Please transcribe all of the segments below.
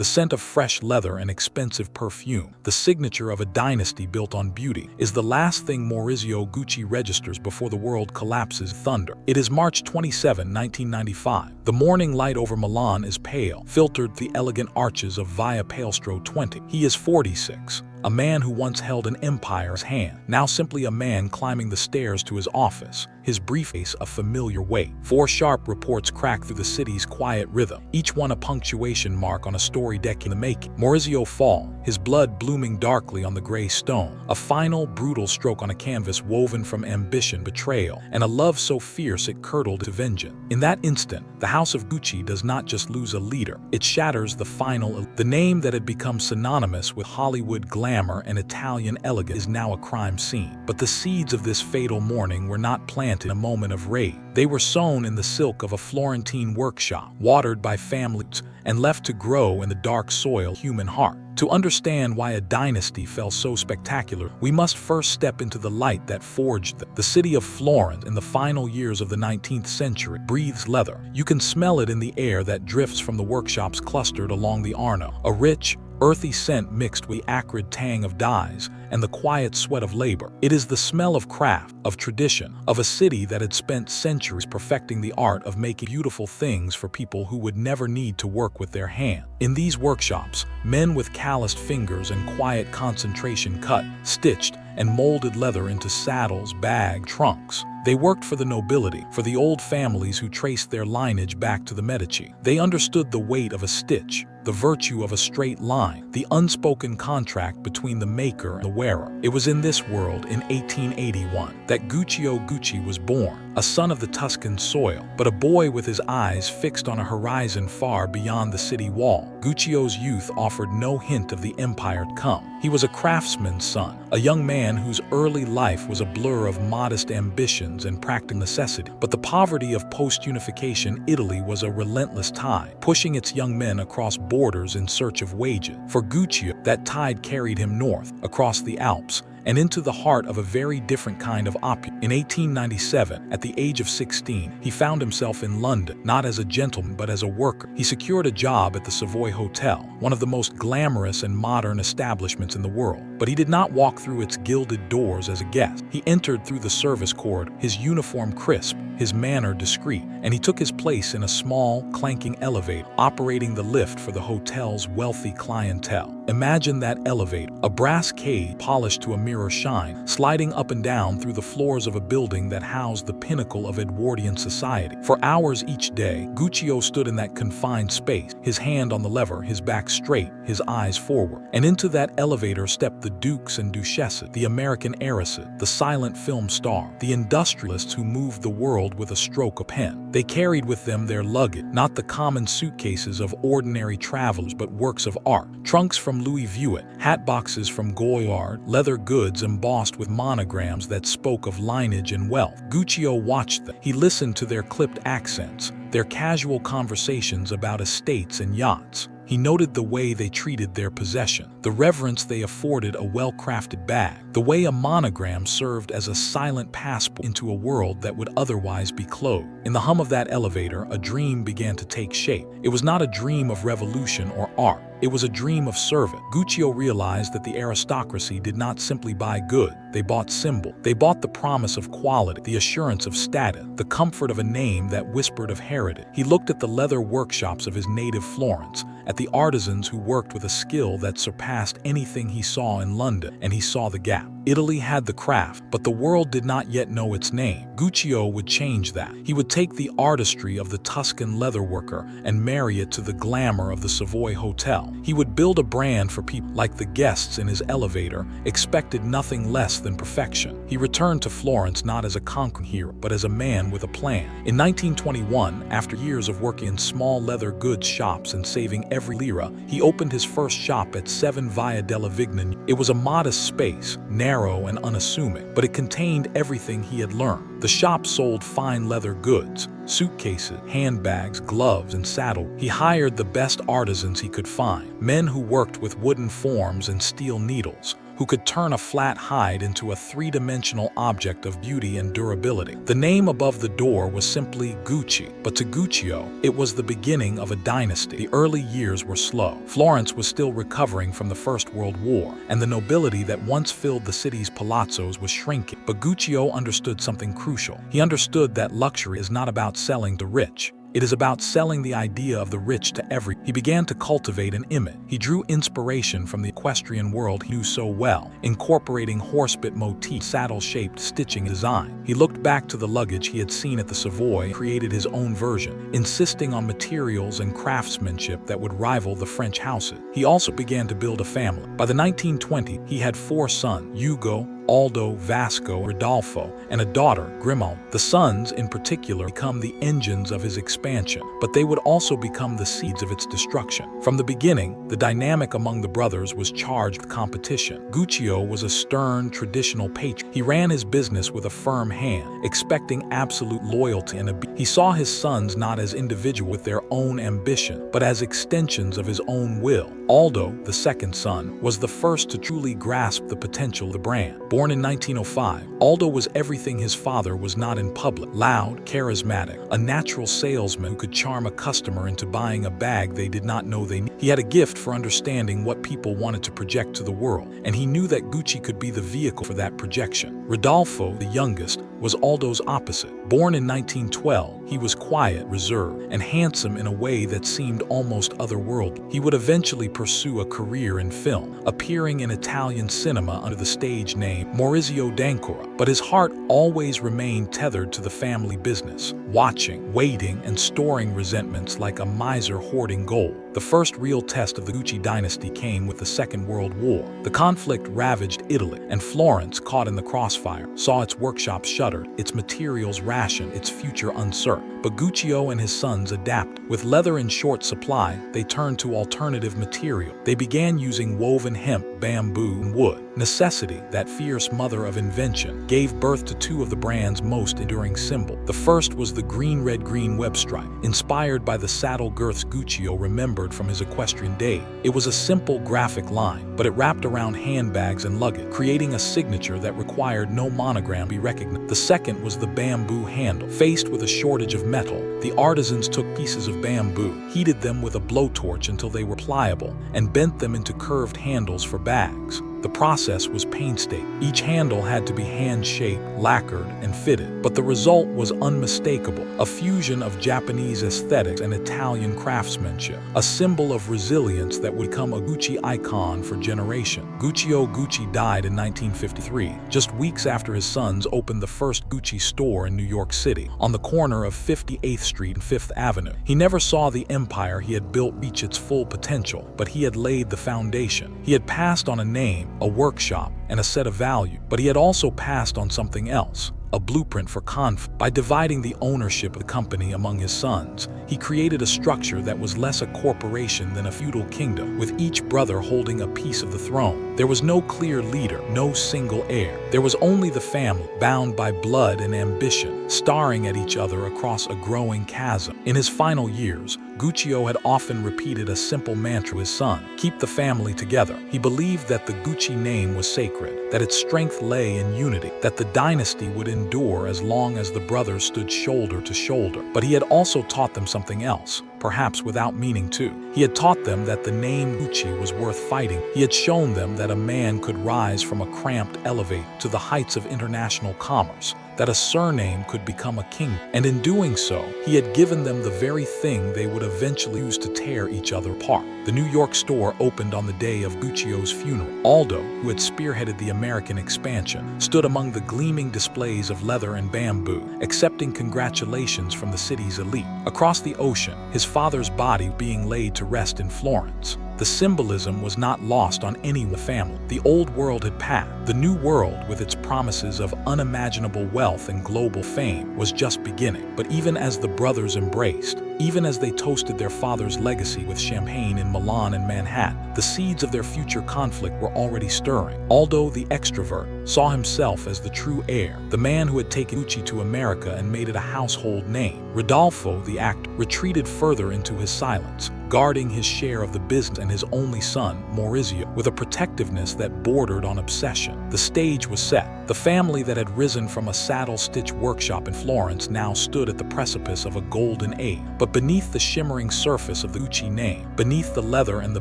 the scent of fresh leather and expensive perfume, the signature of a dynasty built on beauty, is the last thing Maurizio Gucci registers before the world collapses thunder. It is March 27, 1995. The morning light over Milan is pale, filtered through the elegant arches of Via Palestro 20. He is 46. A man who once held an empire's hand, now simply a man climbing the stairs to his office, his briefcase a familiar weight. 4 sharp reports crack through the city's quiet rhythm, each one a punctuation mark on a story deck in the making. Maurizio fall, his blood blooming darkly on the gray stone, a final, brutal stroke on a canvas woven from ambition, betrayal, and a love so fierce it curdled to vengeance. In that instant, the House of Gucci does not just lose a leader, it shatters the final. The name that had become synonymous with Hollywood glamour and Italian elegance is now a crime scene. But the seeds of this fatal morning were not planted in a moment of rage. They were sown in the silk of a Florentine workshop, watered by families, and left to grow in the dark soil human heart. To understand why a dynasty fell so spectacular, we must first step into the light that forged them. The city of Florence in the final years of the 19th century breathes leather. You can smell it in the air that drifts from the workshops clustered along the Arno, a rich, earthy scent mixed with the acrid tang of dyes and the quiet sweat of labor. It is the smell of craft, of tradition, of a city that had spent centuries perfecting the art of making beautiful things for people who would never need to work with their hands. In these workshops, men with calloused fingers and quiet concentration cut, stitched, and molded leather into saddles, bags, trunks. They worked for the nobility, for the old families who traced their lineage back to the Medici. They understood the weight of a stitch, the virtue of a straight line, the unspoken contract between the maker and the wearer. It was in this world, in 1881, that Guccio Gucci was born, a son of the Tuscan soil, but a boy with his eyes fixed on a horizon far beyond the city wall. Guccio's youth offered no hint of the empire to come. He was a craftsman's son, a young man whose early life was a blur of modest ambitions and practical necessity. But the poverty of post-unification Italy was a relentless tide, pushing its young men across borders in search of wages. For Guccio, that tide carried him north, across the Alps, and into the heart of a very different kind of opulence. In 1897, at the age of 16, he found himself in London, not as a gentleman but as a worker. He secured a job at the Savoy Hotel, one of the most glamorous and modern establishments in the world. But he did not walk through its gilded doors as a guest. He entered through the service corridor, his uniform crisp, his manner discreet, and he took his place in a small, clanking elevator, operating the lift for the hotel's wealthy clientele. Imagine that elevator, a brass cage polished to a mirror shine, sliding up and down through the floors of a building that housed the pinnacle of Edwardian society. For hours each day, Guccio stood in that confined space, his hand on the lever, his back straight, his eyes forward. And into that elevator stepped the dukes and duchesses, the American heiresses, the silent film star, the industrialists who moved the world with a stroke of pen. They carried with them their luggage, not the common suitcases of ordinary travelers but works of art. Trunks from Louis Vuitton, hat boxes from Goyard, leather goods embossed with monograms that spoke of lineage and wealth. Guccio watched them. He listened to their clipped accents, their casual conversations about estates and yachts. He noted the way they treated their possession, the reverence they afforded a well-crafted bag, the way a monogram served as a silent passport into a world that would otherwise be closed. In the hum of that elevator, a dream began to take shape. It was not a dream of revolution or art. It was a dream of service. Guccio realized that the aristocracy did not simply buy goods, they bought symbol. They bought the promise of quality, the assurance of status, the comfort of a name that whispered of heritage. He looked at the leather workshops of his native Florence, at the artisans who worked with a skill that surpassed anything he saw in London, and he saw the gap. Italy had the craft, but the world did not yet know its name. Guccio would change that. He would take the artistry of the Tuscan leatherworker and marry it to the glamour of the Savoy Hotel. He would build a brand for people like the guests in his elevator, expected nothing less than perfection. He returned to Florence not as a conquering hero, but as a man with a plan. In 1921, after years of working in small leather goods shops and saving every lira, he opened his first shop at 7 Via della Vigna. It was a modest space, narrow and unassuming, but it contained everything he had learned. The shop sold fine leather goods, suitcases, handbags, gloves, and saddles. He hired the best artisans he could find, men who worked with wooden forms and steel needles, who could turn a flat hide into a three-dimensional object of beauty and durability. The name above the door was simply Gucci, but to Guccio, it was the beginning of a dynasty. The early years were slow. Florence was still recovering from the First World War, and the nobility that once filled the city's palazzos was shrinking. But Guccio understood something crucial. He understood that luxury is not about selling to rich. It is about selling the idea of the rich to every. He began to cultivate an image. He drew inspiration from the equestrian world he knew so well, incorporating horsebit motif, saddle-shaped stitching design. He looked back to the luggage he had seen at the Savoy and created his own version, insisting on materials and craftsmanship that would rival the French houses. He also began to build a family. By the 1920s, he had 4 sons: Ugo, Aldo, Vasco, Rodolfo, and a daughter, Grimalda. The sons, in particular, become the engines of his expansion, but they would also become the seeds of its destruction. From the beginning, the dynamic among the brothers was charged with competition. Guccio was a stern, traditional patriot. He ran his business with a firm hand, expecting absolute loyalty and obedience. He saw his sons not as individuals with their own ambition, but as extensions of his own will. Aldo, the second son, was the first to truly grasp the potential of the brand. Born in 1905, Aldo was everything his father was not in public: loud, charismatic, a natural salesman who could charm a customer into buying a bag they did not know they needed. He had a gift for understanding what people wanted to project to the world, and he knew that Gucci could be the vehicle for that projection. Rodolfo, the youngest, was Aldo's opposite. Born in 1912, he was quiet, reserved, and handsome in a way that seemed almost otherworldly. He would eventually pursue a career in film, appearing in Italian cinema under the stage name Maurizio Gucci, but his heart always remained tethered to the family business, watching, waiting, and storing resentments like a miser hoarding gold. The first real test of the Gucci dynasty came with the Second World War. The conflict ravaged Italy, and Florence, caught in the crossfire, saw its workshops shuttered, its materials rationed, its future uncertain. But Guccio and his sons adapted. With leather in short supply, they turned to alternative material. They began using woven hemp, bamboo, and wood. Necessity, that fierce mother of invention, gave birth to 2 of the brand's most enduring symbols. The first was the green-red-green web stripe, inspired by the saddle girths Guccio remembered from his equestrian days. It was a simple graphic line, but it wrapped around handbags and luggage, creating a signature that required no monogram to be recognized. The second was the bamboo handle. Faced with a shortage of metal, the artisans took pieces of bamboo, heated them with a blowtorch until they were pliable, and bent them into curved handles for bags. The process was painstaking. Each handle had to be hand-shaped, lacquered, and fitted, but the result was unmistakable: a fusion of Japanese aesthetics and Italian craftsmanship, a symbol of resilience that would become a Gucci icon for generations. Guccio Gucci died in 1953, just weeks after his sons opened the first Gucci store in New York City, on the corner of 58th Street and 5th Avenue. He never saw the empire he had built reach its full potential, but he had laid the foundation. He had passed on a name, a workshop, and a set of value, but he had also passed on something else: a blueprint for conflict. By dividing the ownership of the company among his sons, he created a structure that was less a corporation than a feudal kingdom, with each brother holding a piece of the throne. There was no clear leader, no single heir. There was only the family, bound by blood and ambition, staring at each other across a growing chasm. In his final years, Guccio had often repeated a simple mantra to his son: keep the family together. He believed that the Gucci name was sacred, that its strength lay in unity, that the dynasty would endure as long as the brothers stood shoulder to shoulder. But he had also taught them something else, perhaps without meaning to. He had taught them that the name Gucci was worth fighting. He had shown them that a man could rise from a cramped elevator to the heights of international commerce, that a surname could become a king. And in doing so, he had given them the very thing they would eventually use to tear each other apart. The New York store opened on the day of Guccio's funeral. Aldo, who had spearheaded the American expansion, stood among the gleaming displays of leather and bamboo, accepting congratulations from the city's elite. Across the ocean, his father's body being laid to rest in Florence. The symbolism was not lost on any family. The old world had passed. The new world, with its promises of unimaginable wealth and global fame, was just beginning. But even as the brothers embraced, even as they toasted their father's legacy with champagne in Milan and Manhattan, the seeds of their future conflict were already stirring. Aldo, the extrovert, saw himself as the true heir, the man who had taken Gucci to America and made it a household name. Rodolfo, the actor, retreated further into his silence, guarding his share of the business and his only son, Maurizio, with a protectiveness that bordered on obsession. The stage was set. The family that had risen from a saddle-stitch workshop in Florence now stood at the precipice of a golden age. But beneath the shimmering surface of the Gucci name, beneath the leather and the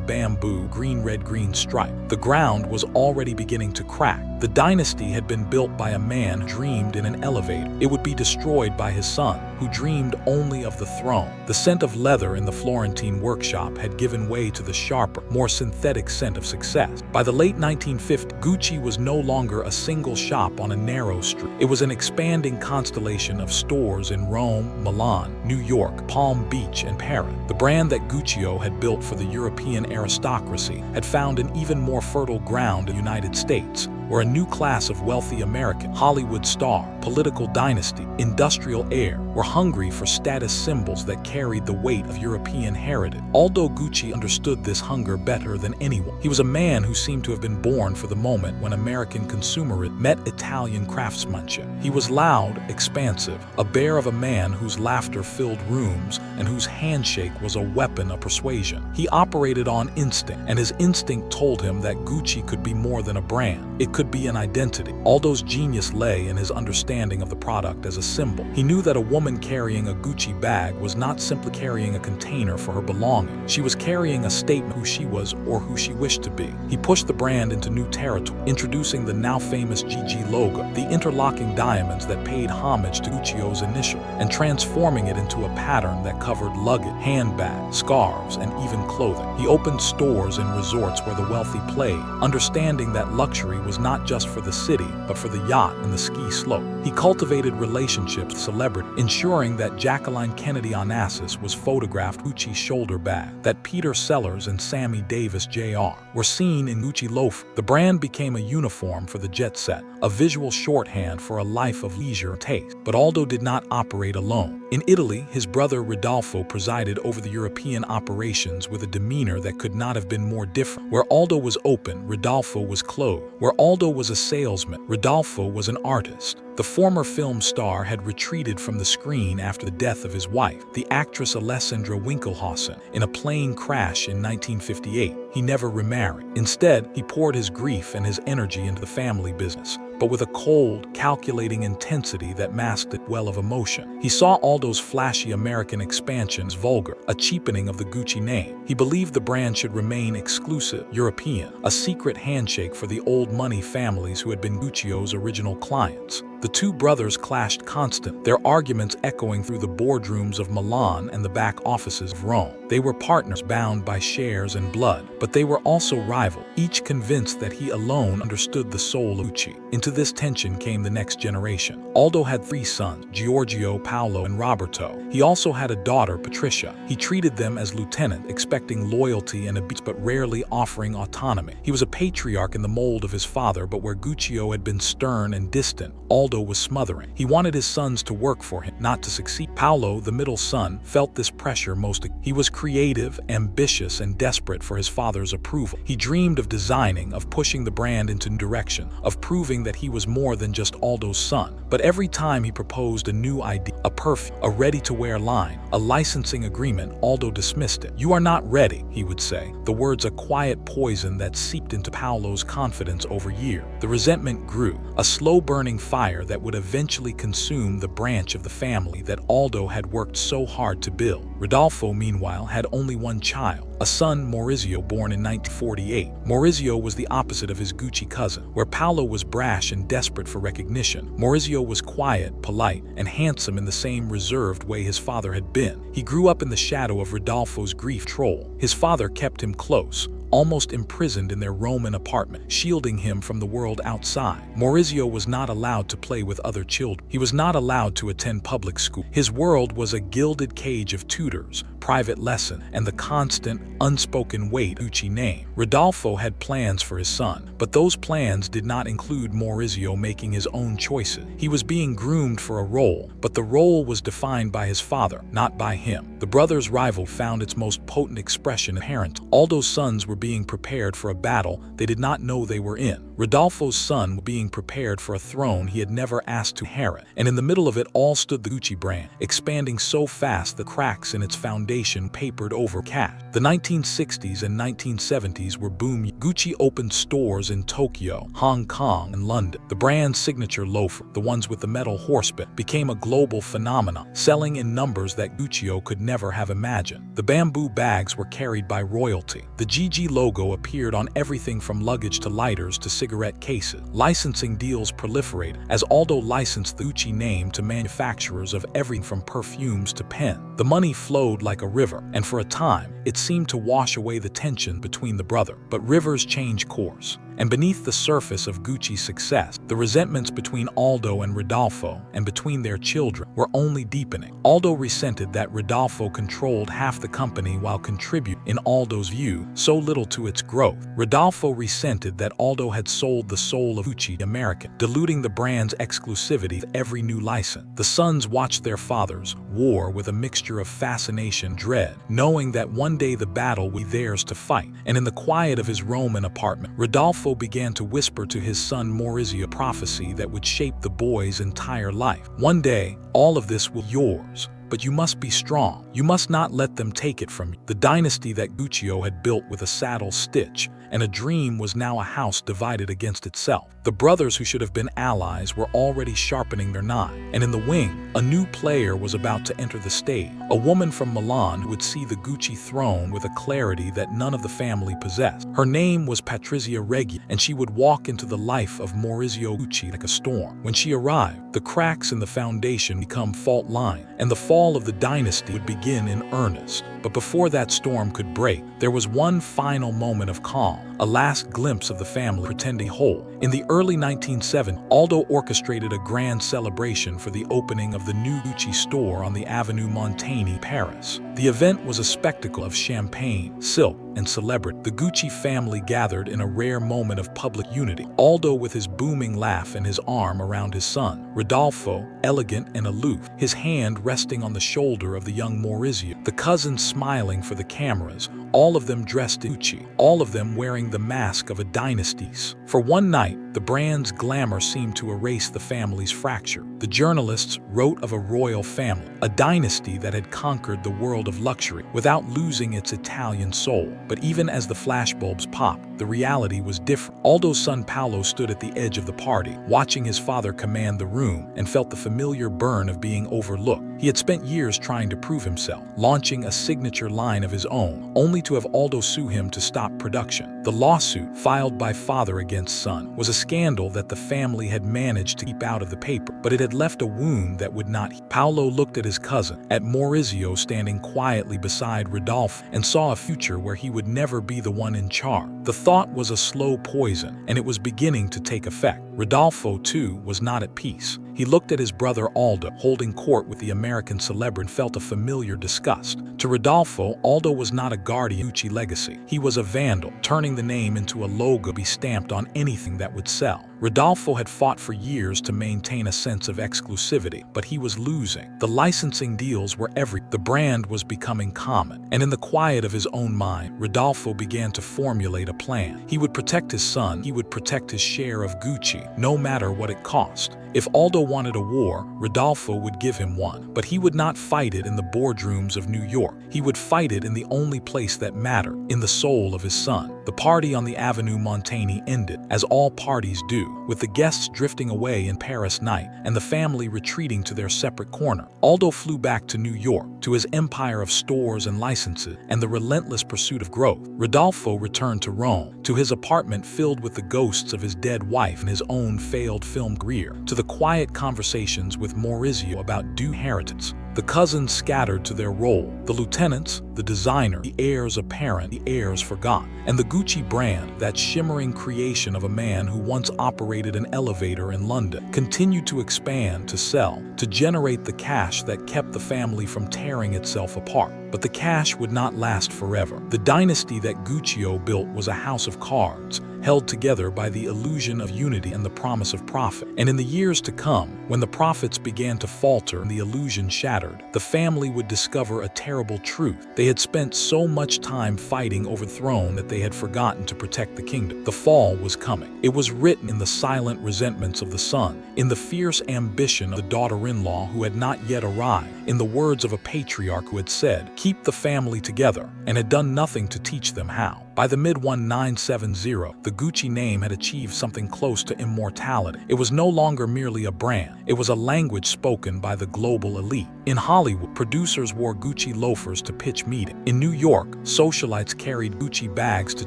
bamboo green-red-green stripe, the ground was already beginning to crack. The dynasty had been built by a man who dreamed in an elevator. It would be destroyed by his son, who dreamed only of the throne. The scent of leather in the Florentine workshop had given way to the sharper, more synthetic scent of success. By the late 1950s, Gucci was no longer a single shop on a narrow street. It was an expanding constellation of stores in Rome, Milan, New York, Palm Beach, and Paris. The brand that Guccio had built for the European aristocracy had found an even more fertile ground in the United States, where a new class of wealthy American, Hollywood star, political dynasty, industrial heir were hungry for status symbols that carried the weight of European heritage. Aldo Gucci understood this hunger better than anyone. He was a man who seemed to have been born for the moment when American consumerism met Italian craftsmanship. He was loud, expansive, a bear of a man whose laughter filled rooms and whose handshake was a weapon of persuasion. He operated on instinct, and his instinct told him that Gucci could be more than a brand. It could be an identity. Aldo's genius lay in his understanding of the product as a symbol. He knew that a woman carrying a Gucci bag was not simply carrying a container for her belongings. She was carrying a statement of who she was or who she wished to be. He pushed the brand into new territory, introducing the now famous GG logo, the interlocking diamonds that paid homage to Guccio's initial, and transforming it into a pattern that covered luggage, handbags, scarves, and even clothing. He opened stores in resorts where the wealthy played, understanding that luxury was not just for the city, but for the yacht and the ski slope. He cultivated relationships with celebrities, ensuring that Jacqueline Kennedy Onassis was photographed Gucci's shoulder bag, that Peter Sellers and Sammy Davis Jr. were seen in Gucci loafers. The brand became a uniform for the jet set, a visual shorthand for a life of leisure and taste. But Aldo did not operate alone. In Italy, his brother Rodolfo presided over the European operations with a demeanor that could not have been more different. Where Aldo was open, Rodolfo was closed. Where Aldo was a salesman, Rodolfo was an artist. The former film star had retreated from the screen after the death of his wife, the actress Alessandra Winkelhausen, in a plane crash in 1958. He never remarried. Instead, he poured his grief and his energy into the family business, but with a cold, calculating intensity that masked it well of emotion. He saw Aldo's flashy American expansions vulgar, a cheapening of the Gucci name. He believed the brand should remain exclusive, European, a secret handshake for the old money families who had been Guccio's original clients. The two brothers clashed constantly, their arguments echoing through the boardrooms of Milan and the back offices of Rome. They were partners bound by shares and blood, but they were also rivals, each convinced that he alone understood the soul of Gucci. Into this tension came the next generation. Aldo had 3 sons, Giorgio, Paolo, and Roberto. He also had a daughter, Patrizia. He treated them as lieutenants, expecting loyalty and obedience, but rarely offering autonomy. He was a patriarch in the mold of his father, but where Guccio had been stern and distant, Aldo was smothering. He wanted his sons to work for him, not to succeed. Paolo, the middle son, felt this pressure most. He was creative, ambitious, and desperate for his father's approval. He dreamed of designing, of pushing the brand into new direction, of proving that he was more than just Aldo's son. But every time he proposed a new idea, a perfume, a ready-to-wear line, a licensing agreement, Aldo dismissed it. "You are not ready," he would say, the words a quiet poison that seeped into Paolo's confidence over years. The resentment grew, a slow-burning fire that would eventually consume the branch of the family that Aldo had worked so hard to build. Rodolfo, meanwhile, had only one child, a son, Maurizio, born in 1948. Maurizio was the opposite of his Gucci cousin. Where Paolo was brash and desperate for recognition, Maurizio was quiet, polite, and handsome in the same reserved way his father had been. He grew up in the shadow of Rodolfo's grief troll. His father kept him close, almost imprisoned in their Roman apartment, shielding him from the world outside. Maurizio was not allowed to play with other children. He was not allowed to attend public school. His world was a gilded cage of tutors, private lessons, and the constant, unspoken weight Gucci name. Rodolfo had plans for his son, but those plans did not include Maurizio making his own choices. He was being groomed for a role, but the role was defined by his father, not by him. The brothers' rivalry found its most potent expression in parenting. Aldo's sons were being prepared for a battle they did not know they were in. Rodolfo's son was being prepared for a throne he had never asked to inherit, and in the middle of it all stood the Gucci brand, expanding so fast the cracks in its foundation papered over cash. The 1960s and 1970s were booming. Gucci opened stores in Tokyo, Hong Kong, and London. The brand's signature loafer, the ones with the metal horsebit, became a global phenomenon, selling in numbers that Guccio could never have imagined. The bamboo bags were carried by royalty. The GG logo appeared on everything from luggage to lighters to cigarette cases. Licensing deals proliferated as Aldo licensed the Gucci name to manufacturers of everything from perfumes to pens. The money flowed like a river, and for a time, it seemed to wash away the tension between the brothers. But rivers change course. And beneath the surface of Gucci's success, the resentments between Aldo and Rodolfo and between their children were only deepening. Aldo resented that Rodolfo controlled half the company while contributing, in Aldo's view, so little to its growth. Rodolfo resented that Aldo had sold the soul of Gucci to American, diluting the brand's exclusivity with every new license. The sons watched their father's war with a mixture of fascination and dread, knowing that one day the battle would be theirs to fight. And in the quiet of his Roman apartment, Rodolfo began to whisper to his son Maurizio a prophecy that would shape the boy's entire life. One day, all of this will be yours, but you must be strong. You must not let them take it from you. The dynasty that Guccio had built with a saddle stitch and a dream was now a house divided against itself. The brothers who should have been allies were already sharpening their knives, and in the wing, a new player was about to enter the stage. A woman from Milan who would see the Gucci throne with a clarity that none of the family possessed. Her name was Patrizia Reggiani, and she would walk into the life of Maurizio Gucci like a storm. When she arrived, the cracks in the foundation become fault line, and the fall of the dynasty would begin in earnest. But before that storm could break, there was one final moment of calm, a last glimpse of the family pretending whole. In the early 1970s, Aldo orchestrated a grand celebration for the opening of the new Gucci store on the Avenue Montaigne, Paris. The event was a spectacle of champagne, silk, and celebrity. The Gucci family gathered in a rare moment of public unity. Aldo with his booming laugh and his arm around his son. Rodolfo, elegant and aloof, his hand resting on the shoulder of the young Maurizio. The cousins smiling for the cameras, all of them dressed in Gucci, all of them wearing the mask of a dynasty. For one night, the brand's glamour seemed to erase the family's fracture. The journalists wrote of a royal family, a dynasty that had conquered the world of luxury without losing its Italian soul. But even as the flashbulbs popped, the reality was different. Aldo's son Paolo stood at the edge of the party, watching his father command the room, and felt the familiar burn of being overlooked. He had spent years trying to prove himself, launching a signature line of his own, only to have Aldo sue him to stop production. The lawsuit, filed by father against son, was a scandal that the family had managed to keep out of the paper, but it had left a wound that would not heal. Paolo looked at his cousin, at Maurizio standing quietly beside Rodolfo, and saw a future where he would never be the one in charge. The thought was a slow poison, and it was beginning to take effect. Rodolfo, too, was not at peace. He looked at his brother Aldo, holding court with the American celebrity, and felt a familiar disgust. To Rodolfo, Aldo was not a guardian of Gucci legacy. He was a vandal, turning the name into a logo to be stamped on anything that would sell. Rodolfo had fought for years to maintain a sense of exclusivity, but he was losing. The licensing deals were everywhere. The brand was becoming common, and in the quiet of his own mind, Rodolfo began to formulate a plan. He would protect his son, he would protect his share of Gucci, no matter what it cost. If Aldo wanted a war, Rodolfo would give him one, but he would not fight it in the boardrooms of New York. He would fight it in the only place that mattered, in the soul of his son. The party on the Avenue Montaigne ended, as all parties do, with the guests drifting away in Paris night and the family retreating to their separate corner. Aldo flew back to New York, to his empire of stores and licenses and the relentless pursuit of growth. Rodolfo returned to Rome, to his apartment filled with the ghosts of his dead wife and his own failed film career, to the quiet conversations with Maurizio about due inheritance. The cousins scattered to their role, the lieutenants, the designer, the heirs apparent, the heirs forgotten, and the Gucci brand, that shimmering creation of a man who once operated an elevator in London, continued to expand, to sell, to generate the cash that kept the family from tearing itself apart. But the cash would not last forever. The dynasty that Guccio built was a house of cards, held together by the illusion of unity and the promise of profit. And in the years to come, when the profits began to falter and the illusion shattered, the family would discover a terrible truth. They had spent so much time fighting over the throne that they had forgotten to protect the kingdom. The fall was coming. It was written in the silent resentments of the son, in the fierce ambition of the daughter-in-law who had not yet arrived, in the words of a patriarch who had said, "Keep the family together," and had done nothing to teach them how. By the mid-1970s, the Gucci name had achieved something close to immortality. It was no longer merely a brand. It was a language spoken by the global elite. In Hollywood, producers wore Gucci loafers to pitch meetings. In New York, socialites carried Gucci bags to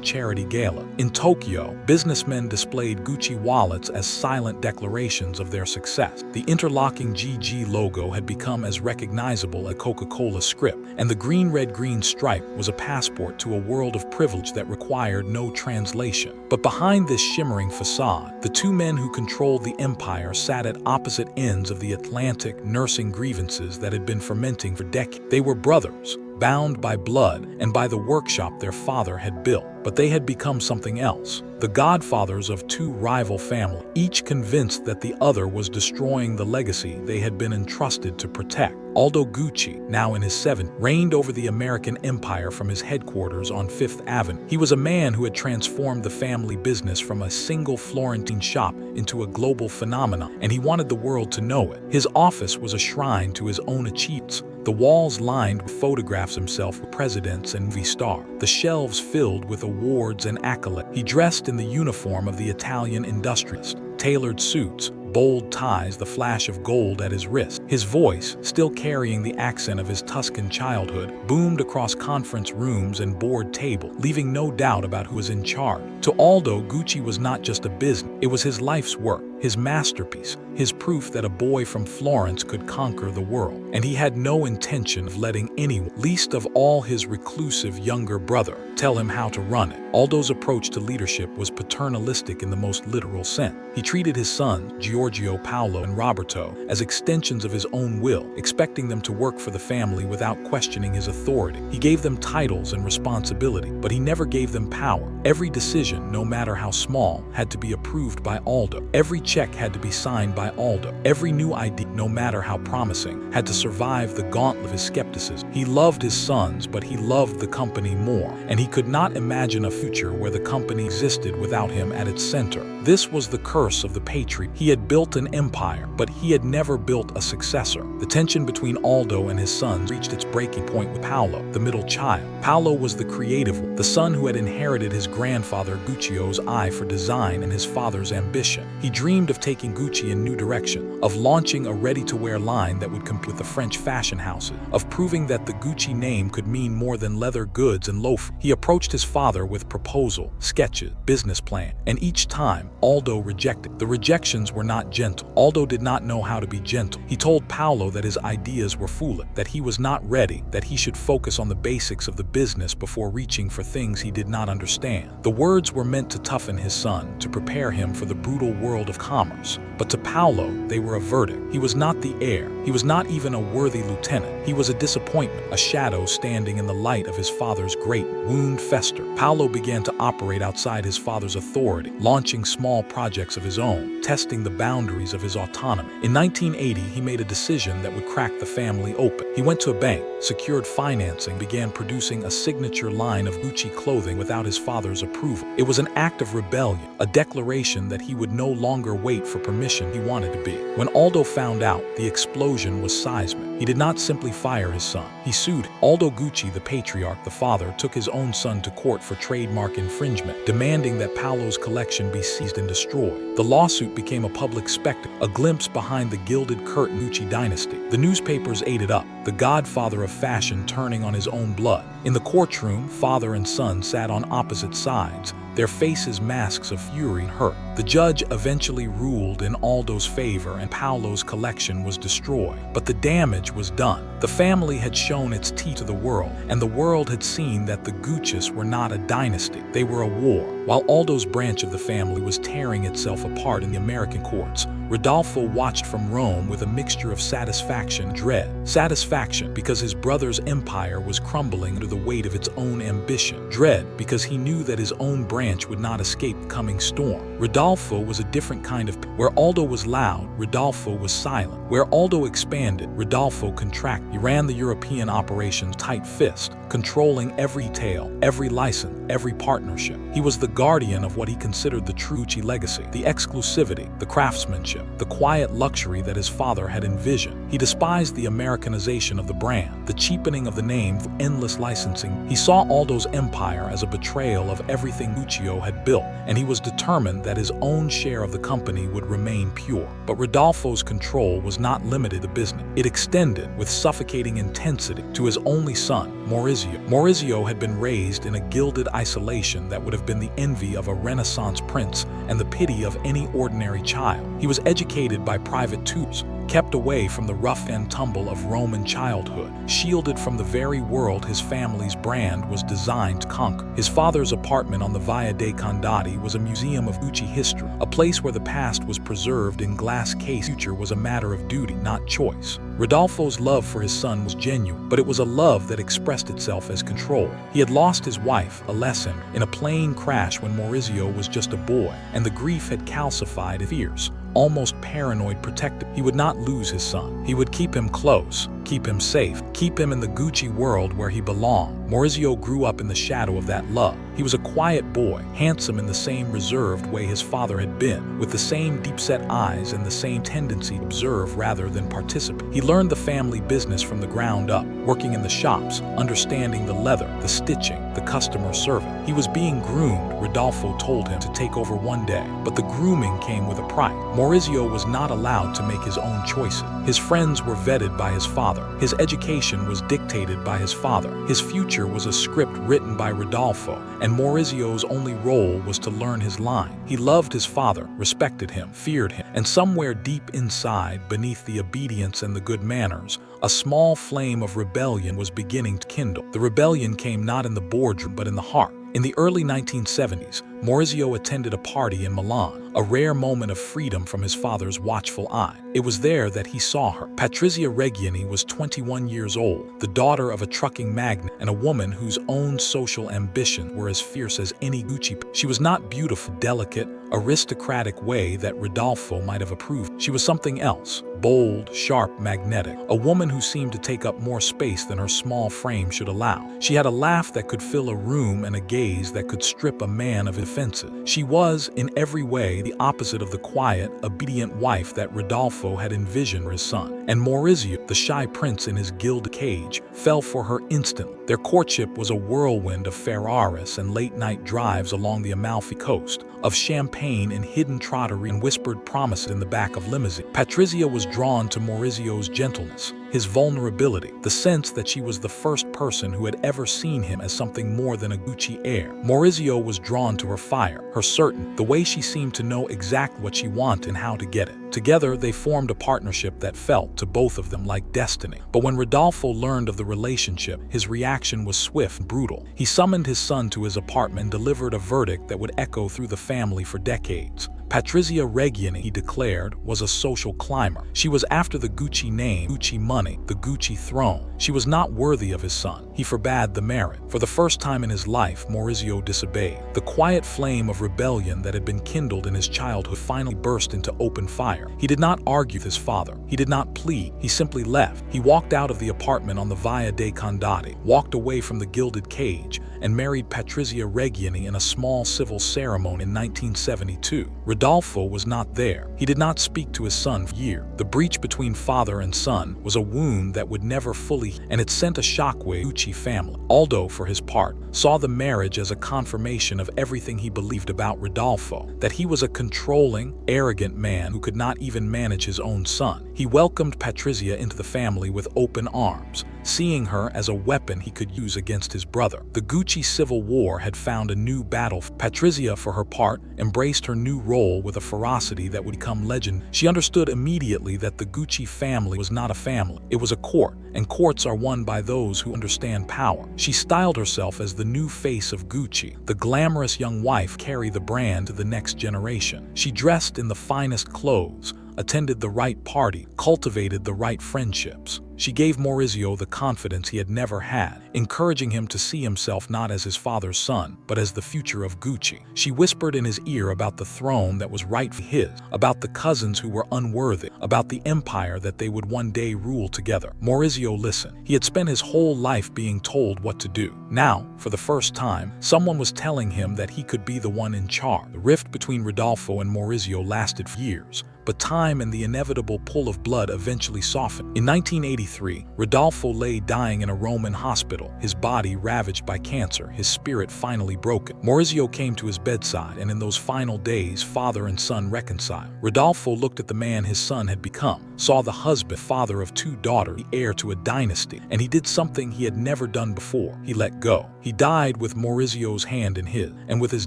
charity gala. In Tokyo, businessmen displayed Gucci wallets as silent declarations of their success. The interlocking GG logo had become as recognizable as Coca-Cola's script, and the green-red-green stripe was a passport to a world of privilege that required no translation. But behind this shimmering facade, the two men who controlled the empire sat at opposite ends of the Atlantic, nursing grievances that had been fermenting for decades. They were brothers, bound by blood and by the workshop their father had built. But they had become something else, the godfathers of two rival families, each convinced that the other was destroying the legacy they had been entrusted to protect. Aldo Gucci, now in his 70s, reigned over the American empire from his headquarters on Fifth Avenue. He was a man who had transformed the family business from a single Florentine shop into a global phenomenon, and he wanted the world to know it. His office was a shrine to his own achievements, the walls lined with photographs of himself with presidents and movie stars, the shelves filled with awards and accolades. He dressed in the uniform of the Italian industrialist, tailored suits, bold ties, the flash of gold at his wrist. His voice, still carrying the accent of his Tuscan childhood, boomed across conference rooms and board tables, leaving no doubt about who was in charge. To Aldo, Gucci was not just a business, it was his life's work, his masterpiece, his proof that a boy from Florence could conquer the world. And he had no intention of letting anyone, least of all his reclusive younger brother, tell him how to run it. Aldo's approach to leadership was paternalistic in the most literal sense. He treated his sons, Giorgio, Paolo, and Roberto, as extensions of his own will, expecting them to work for the family without questioning his authority. He gave them titles and responsibility, but he never gave them power. Every decision, no matter how small, had to be approved by Aldo. Every check had to be signed by Aldo. Every new idea, no matter how promising, had to survive the gauntlet of his skepticism. He loved his sons, but he loved the company more, and he could not imagine a future where the company existed without him at its center. This was the curse of the patriot. He had built an empire, but he had never built a successor. The tension between Aldo and his sons reached its breaking point with Paolo, the middle child. Paolo was the creative one, the son who had inherited his grandfather Guccio's eye for design and his father's ambition. He dreamed of taking Gucci in new direction, of launching a ready-to-wear line that would compete with the French fashion houses, of proving that the Gucci name could mean more than leather goods and loafers. He approached his father with proposal, sketches, business plan, and each time, Aldo rejected. The rejections were not gentle. Aldo did not know how to be gentle. He told Paolo that his ideas were foolish, that he was not ready, that he should focus on the basics of the business before reaching for things he did not understand. The words were meant to toughen his son, to prepare him for the brutal world of commerce. But to Paolo, they were a verdict. He was not the heir. He was not even a worthy lieutenant. He was a disappointment, a shadow standing in the light of his father's great wound fester. Paolo began to operate outside his father's authority, launching small projects of his own, testing the boundaries of his autonomy. In 1980, he made a decision that would crack the family open. He went to a bank, secured financing, began producing a signature line of Gucci clothing without his father's approval. It was an act of rebellion, a declaration that he would no longer wait for permission he wanted to be. When Aldo found out, the explosion was seismic. He did not simply fire his son. He sued. Aldo Gucci, the patriarch, the father, took his own son to court for trademark infringement, demanding that Paolo's collection be seized and destroyed. The lawsuit became a public spectacle, a glimpse behind the gilded curtain Gucci dynasty. The newspapers ate it up, the godfather of fashion turning on his own blood. In the courtroom, father and son sat on opposite sides, their faces masks of fury and hurt. The judge eventually ruled in Aldo's favor and Paolo's collection was destroyed. But the damage was done. The family had shown its teeth to the world, and the world had seen that the Guccis were not a dynasty. They were a war. While Aldo's branch of the family was tearing itself apart in the American courts, Rodolfo watched from Rome with a mixture of satisfaction and dread. Satisfaction because his brother's empire was crumbling under the weight of its own ambition. Dread because he knew that his own branch would not escape the coming storm. Rodolfo was a different kind of where Aldo was loud, Rodolfo was silent. Where Aldo expanded, Rodolfo contracted. He ran the European operations tight fist, controlling every detail, every license, every partnership. He was the guardian of what he considered the true Gucci legacy, the exclusivity, the craftsmanship, the quiet luxury that his father had envisioned. He despised the Americanization of the brand, the cheapening of the name through endless licensing. He saw Aldo's empire as a betrayal of everything Guccio had built, and he was determined that his own share of the company would remain pure. But Rodolfo's control was not limited to business. It extended with suffocating intensity to his only son, Maurizio. Maurizio had been raised in a gilded isolation that would have been the envy of a Renaissance prince and the pity of any ordinary child. He was educated by private tutors, kept away from the rough and tumble of Roman childhood, shielded from the very world his family's brand was designed to conquer. His father's apartment on the Via dei Condotti was a museum of Gucci history, a place where the past was preserved in glass case. Future was a matter of duty, not choice. Rodolfo's love for his son was genuine, but it was a love that expressed itself as control. He had lost his wife, a lesson, in a plane crash when Maurizio was just a boy, and the grief had calcified his fears. Almost paranoid protective. He would not lose his son. He would keep him close, keep him safe, keep him in the Gucci world where he belonged. Maurizio grew up in the shadow of that love. He was a quiet boy, handsome in the same reserved way his father had been, with the same deep-set eyes and the same tendency to observe rather than participate. He learned the family business from the ground up, working in the shops, understanding the leather, the stitching, the customer service. He was being groomed, Rodolfo told him, to take over one day, but the grooming came with a price. Maurizio was not allowed to make his own choices. His friends were vetted by his father. His education was dictated by his father. His future was a script written by Rodolfo, and Maurizio's only role was to learn his line. He loved his father, respected him, feared him, and somewhere deep inside, beneath the obedience and the good manners, a small flame of rebellion was beginning to kindle. The rebellion came not in the boardroom but in the heart. In the early 1970s, Maurizio attended a party in Milan, a rare moment of freedom from his father's watchful eye. It was there that he saw her. Patrizia Reggiani was 21 years old, the daughter of a trucking magnate and a woman whose own social ambitions were as fierce as any Gucci. She was not beautiful, delicate, aristocratic way that Rodolfo might have approved. She was something else, bold, sharp, magnetic, a woman who seemed to take up more space than her small frame should allow. She had a laugh that could fill a room and a gaze that could strip a man of offenses. She was, in every way, the opposite of the quiet, obedient wife that Rodolfo had envisioned for his son. And Maurizio, the shy prince in his gilded cage, fell for her instantly. Their courtship was a whirlwind of Ferraris and late-night drives along the Amalfi coast, of champagne in hidden trattoria and whispered promises in the back of limousine. Patrizia was drawn to Maurizio's gentleness, his vulnerability, the sense that she was the first person who had ever seen him as something more than a Gucci heir. Maurizio was drawn to her fire, her certain, the way she seemed to know exactly what she wanted and how to get it. Together, they formed a partnership that felt, to both of them, like destiny. But when Rodolfo learned of the relationship, his reaction was swift and brutal. He summoned his son to his apartment and delivered a verdict that would echo through the family for decades. Patrizia Reggiani, he declared, was a social climber. She was after the Gucci name, Gucci money, the Gucci throne. She was not worthy of his son. He forbade the marriage. For the first time in his life, Maurizio disobeyed. The quiet flame of rebellion that had been kindled in his childhood finally burst into open fire. He did not argue with his father. He did not plead. He simply left. He walked out of the apartment on the Via dei Condotti, walked away from the gilded cage, and married Patrizia Reggiani in a small civil ceremony in 1972. Rodolfo was not there. He did not speak to his son for years. The breach between father and son was a wound that would never fully, and it sent a shockwave to the Gucci family. Aldo, for his part, saw the marriage as a confirmation of everything he believed about Rodolfo, that he was a controlling, arrogant man who could not even manage his own son. He welcomed Patrizia into the family with open arms, seeing her as a weapon he could use against his brother. The Gucci civil war had found a new battle. Patrizia, for her part, embraced her new role with a ferocity that would become legend. She understood immediately that the Gucci family was not a family, it was a court, and courts are won by those who understand power. She styled herself as the new face of Gucci, the glamorous young wife carry the brand to the next generation. She dressed in the finest clothes, attended the right party, cultivated the right friendships. She gave Maurizio the confidence he had never had, encouraging him to see himself not as his father's son, but as the future of Gucci. She whispered in his ear about the throne that was rightfully his, about the cousins who were unworthy, about the empire that they would one day rule together. Maurizio listened. He had spent his whole life being told what to do. Now, for the first time, someone was telling him that he could be the one in charge. The rift between Rodolfo and Maurizio lasted for years, but time and the inevitable pull of blood eventually softened. In 1983, Rodolfo lay dying in a Roman hospital, his body ravaged by cancer, his spirit finally broken. Maurizio came to his bedside, and in those final days, father and son reconciled. Rodolfo looked at the man his son had become, saw the husband, father of 2 daughters, the heir to a dynasty, and he did something he had never done before. He let go. He died with Maurizio's hand in his, and with his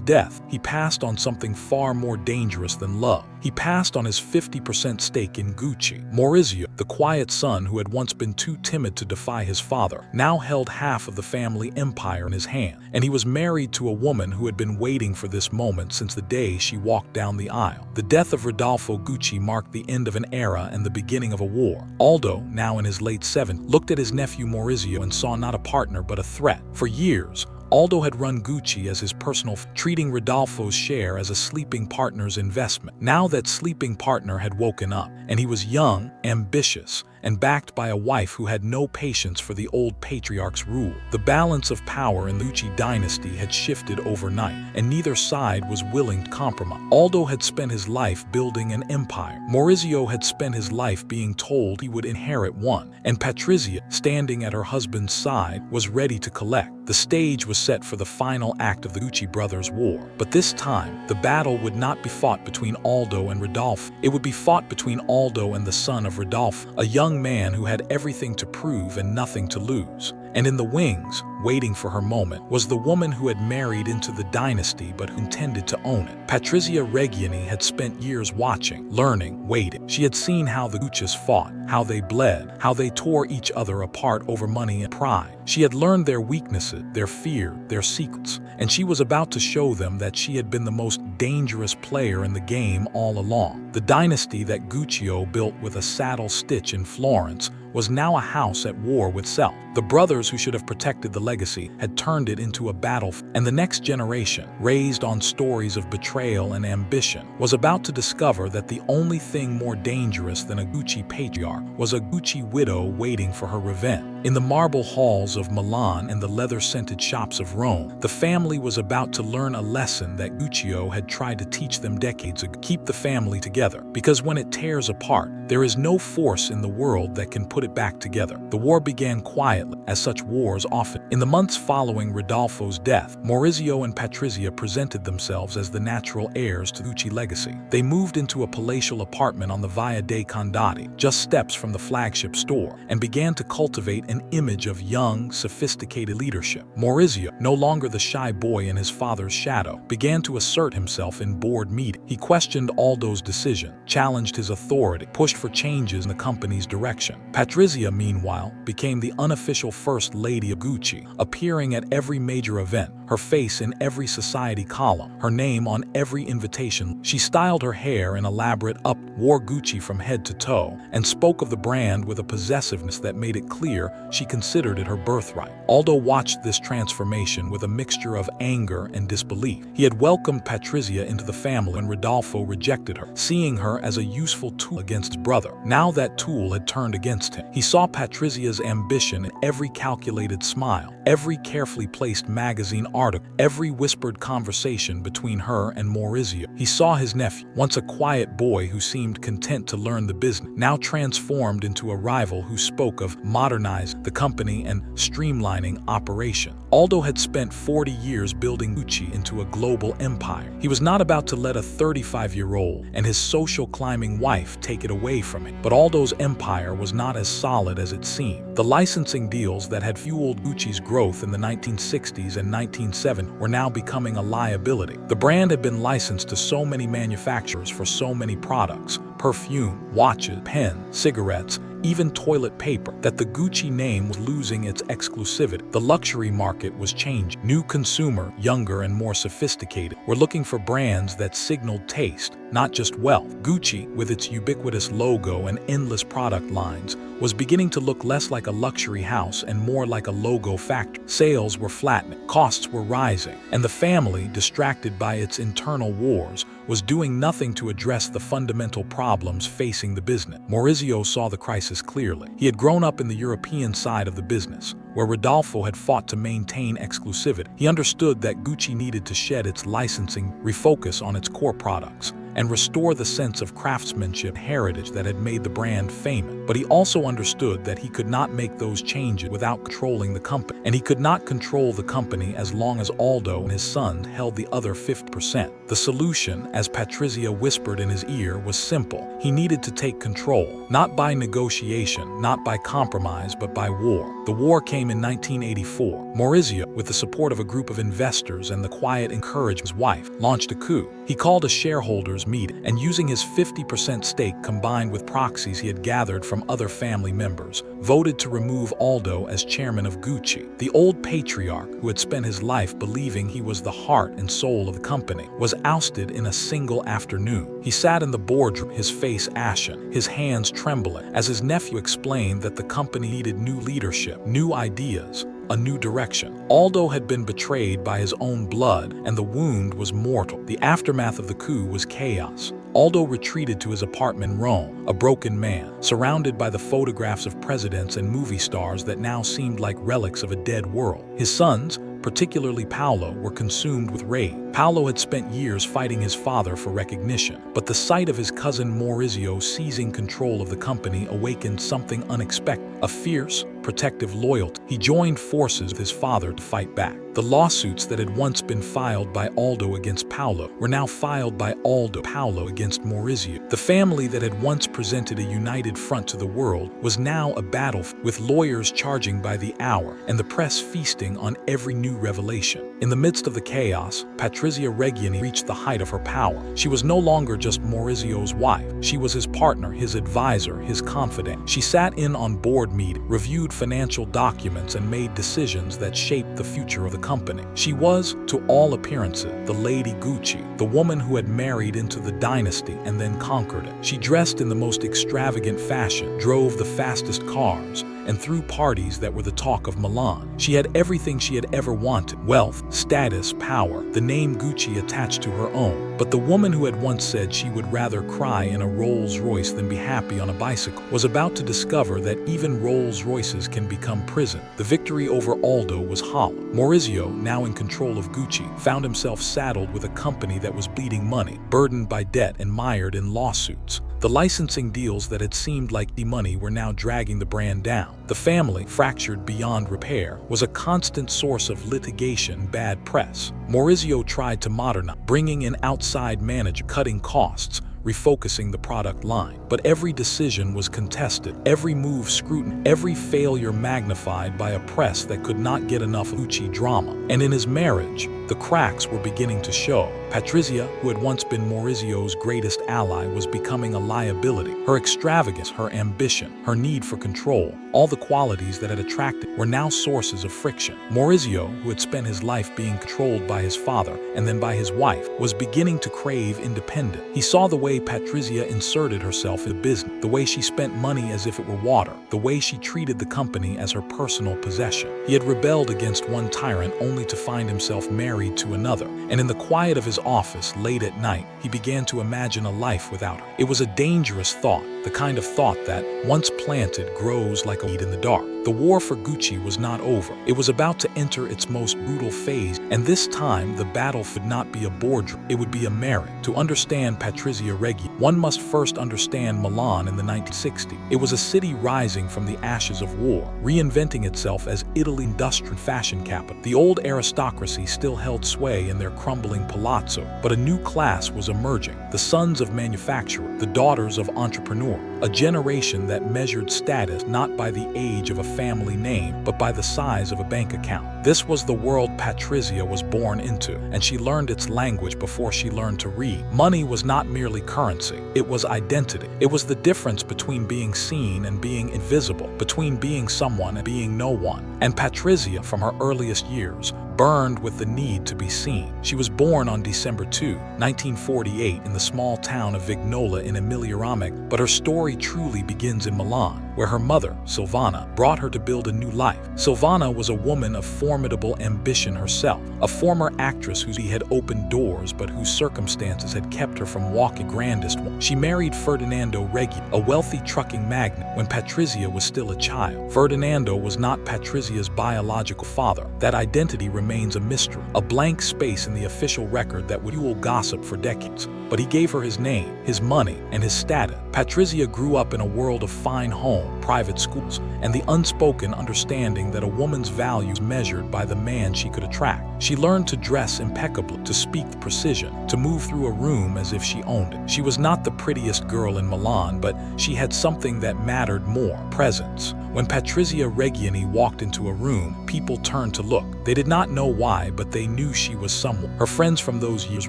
death, he passed on something far more dangerous than love. He passed on his 50% stake in Gucci. Maurizio, the quiet son who had once been too timid to defy his father, now held half of the family empire in his hand, and he was married to a woman who had been waiting for this moment since the day she walked down the aisle. The death of Rodolfo Gucci marked the end of an era and the beginning of a war. Aldo, now in his late 70s, looked at his nephew Maurizio and saw not a partner but a threat. For years, Aldo had run Gucci as his personal, treating Rodolfo's share as a sleeping partner's investment. Now that sleeping partner had woken up, and he was young, ambitious, and backed by a wife who had no patience for the old patriarch's rule. The balance of power in the Gucci dynasty had shifted overnight, and neither side was willing to compromise. Aldo had spent his life building an empire. Maurizio had spent his life being told he would inherit one, and Patrizia, standing at her husband's side, was ready to collect. The stage was set for the final act of the Gucci brothers' war. But this time, the battle would not be fought between Aldo and Rodolfo. It would be fought between Aldo and the son of Rodolfo, a young man who had everything to prove and nothing to lose. And in the wings, waiting for her moment, was the woman who had married into the dynasty but who intended to own it. Patrizia Reggiani had spent years watching, learning, waiting. She had seen how the Guccis fought, how they bled, how they tore each other apart over money and pride. She had learned their weaknesses, their fear, their secrets, and she was about to show them that she had been the most dangerous player in the game all along. The dynasty that Guccio built with a saddle stitch in Florence was now a house at war with self. The brothers who should have protected the legacy had turned it into a battlefield, and the next generation, raised on stories of betrayal and ambition, was about to discover that the only thing more dangerous than a Gucci patriarch was a Gucci widow waiting for her revenge. In the marble halls of Milan and the leather-scented shops of Rome, the family was about to learn a lesson that Guccio had tried to teach them decades ago. Keep the family together, because when it tears apart, there is no force in the world that can put it back together. The war began quietly, as such wars often. In the months following Rodolfo's death, Maurizio and Patrizia presented themselves as the natural heirs to the Gucci legacy. They moved into a palatial apartment on the Via dei Condotti, just steps from the flagship store, and began to cultivate an image of young, sophisticated leadership. Maurizio, no longer the shy boy in his father's shadow, began to assert himself in board meetings. He questioned Aldo's decision, challenged his authority, pushed for changes in the company's direction. Patrizia, meanwhile, became the unofficial first lady of Gucci, appearing at every major event, her face in every society column, her name on every invitation. She styled her hair in elaborate wore Gucci from head to toe, and spoke of the brand with a possessiveness that made it clear she considered it her birthright. Aldo watched this transformation with a mixture of anger and disbelief. He had welcomed Patrizia into the family when Rodolfo rejected her, seeing her as a useful tool against his brother. Now that tool had turned against him. He saw Patrizia's ambition in every calculated smile, every carefully placed magazine article, every whispered conversation between her and Maurizio. He saw his nephew, once a quiet boy who seemed content to learn the business, now transformed into a rival who spoke of modernizing the company and streamlining operation. Aldo had spent 40 years building Gucci into a global empire. He was not about to let a 35-year-old and his social climbing wife take it away from him. But Aldo's empire was not as solid as it seemed. The licensing deals that had fueled Gucci's growth in the 1960s and 1970s were now becoming a liability. The brand had been licensed to so many manufacturers for so many products, perfume, watches, pens, cigarettes, even toilet paper, that the Gucci name was losing its exclusivity. The luxury market was changing. New consumer, younger and more sophisticated, were looking for brands that signaled taste, not just wealth. Gucci, with its ubiquitous logo and endless product lines, was beginning to look less like a luxury house and more like a logo factory. Sales were flattening, costs were rising, and the family, distracted by its internal wars, was doing nothing to address the fundamental problems facing the business. Maurizio saw the crisis clearly. He had grown up in the European side of the business, where Rodolfo had fought to maintain exclusivity. He understood that Gucci needed to shed its licensing, refocus on its core products, and restore the sense of craftsmanship heritage that had made the brand famous. But he also understood that he could not make those changes without controlling the company. And he could not control the company as long as Aldo and his son held the other 50%. The solution, as Patrizia whispered in his ear, was simple. He needed to take control, not by negotiation, not by compromise, but by war. The war came in 1984. Maurizio, with the support of a group of investors and the quiet encouragement of his wife, launched a coup. He called a shareholders meeting, and using his 50% stake combined with proxies he had gathered from other family members, voted to remove Aldo as chairman of Gucci. The old patriarch, who had spent his life believing he was the heart and soul of the company, was ousted in a single afternoon. He sat in the boardroom, his face ashen, his hands trembling, as his nephew explained that the company needed new leadership, new ideas, a new direction. Aldo had been betrayed by his own blood, and the wound was mortal. The aftermath of the coup was chaos. Aldo retreated to his apartment in Rome, a broken man, surrounded by the photographs of presidents and movie stars that now seemed like relics of a dead world. His sons, particularly Paolo, were consumed with rage. Paolo had spent years fighting his father for recognition, but the sight of his cousin Maurizio seizing control of the company awakened something unexpected, a fierce, protective loyalty. He joined forces with his father to fight back. The lawsuits that had once been filed by Aldo against Paolo were now filed by Paolo against Maurizio. The family that had once presented a united front to the world was now a battlefield, with lawyers charging by the hour and the press feasting on every new revelation. In the midst of the chaos, Patrizia Reggiani reached the height of her power. She was no longer just Maurizio's wife. She was his partner, his advisor, his confidant. She sat in on board meetings, reviewed financial documents, and made decisions that shaped the future of the company. She was, to all appearances, the Lady Gucci, the woman who had married into the dynasty and then conquered it. She dressed in the most extravagant fashion, drove the fastest cars, and threw parties that were the talk of Milan. She had everything she had ever wanted: wealth, status, power, the name Gucci attached to her own. But the woman who had once said she would rather cry in a Rolls-Royce than be happy on a bicycle was about to discover that even Rolls-Royces can become prison. The victory over Aldo was hollow. Maurizio, now in control of Gucci, found himself saddled with a company that was bleeding money, burdened by debt and mired in lawsuits. The licensing deals that had seemed like the money were now dragging the brand down. The family, fractured beyond repair, was a constant source of litigation and bad press. Maurizio tried to modernize, bringing in outside managers, cutting costs, refocusing the product line. But every decision was contested, every move scrutinized, every failure magnified by a press that could not get enough Gucci drama. And in his marriage, the cracks were beginning to show. Patrizia, who had once been Maurizio's greatest ally, was becoming a liability. Her extravagance, her ambition, her need for control, all the qualities that had attracted, were now sources of friction. Maurizio, who had spent his life being controlled by his father and then by his wife, was beginning to crave independence. He saw the way Patrizia inserted herself in business, the way she spent money as if it were water, the way she treated the company as her personal possession. He had rebelled against one tyrant only to find himself married to another, and in the quiet of his office late at night, he began to imagine a life without her. It was a dangerous thought, the kind of thought that, once planted, grows like a weed in the dark. The war for Gucci was not over. It was about to enter its most brutal phase, and this time the battle would not be a boardroom, it would be a merit. To understand Patrizia Reggiani, one must first understand Milan in the 1960s. It was a city rising from the ashes of war, reinventing itself as Italy's industrial fashion capital. The old aristocracy still held sway in their crumbling palazzo, but a new class was emerging, the sons of manufacturers, the daughters of entrepreneurs, a generation that measured status not by the age of a family name, but by the size of a bank account. This was the world Patrizia was born into, and she learned its language before she learned to read. Money was not merely currency, it was identity. It was the difference between being seen and being invisible, between being someone and being no one. And Patrizia, from her earliest years, burned with the need to be seen. She was born on December 2, 1948, in the small town of Vignola in Emilia-Romagna, but her story truly begins in Milan, where her mother, Silvana, brought her to build a new life. Silvana was a woman of formidable ambition herself, a former actress who had opened doors but whose circumstances had kept her from walking grandest one. She married Ferdinando Reggiani, a wealthy trucking magnate, when Patrizia was still a child. Ferdinando was not Patrizia's biological father. That identity remains a mystery, a blank space in the official record that would fuel gossip for decades. But he gave her his name, his money, and his status. Patrizia grew up in a world of fine home, private schools, and the unspoken understanding that a woman's value is measured by the man she could attract. She learned to dress impeccably, to speak with precision, to move through a room as if she owned it. She was not the prettiest girl in Milan, but she had something that mattered more: presence. When Patrizia Reggiani walked into a room, people turned to look. They did not know why, but they knew she was someone. Her friends from those years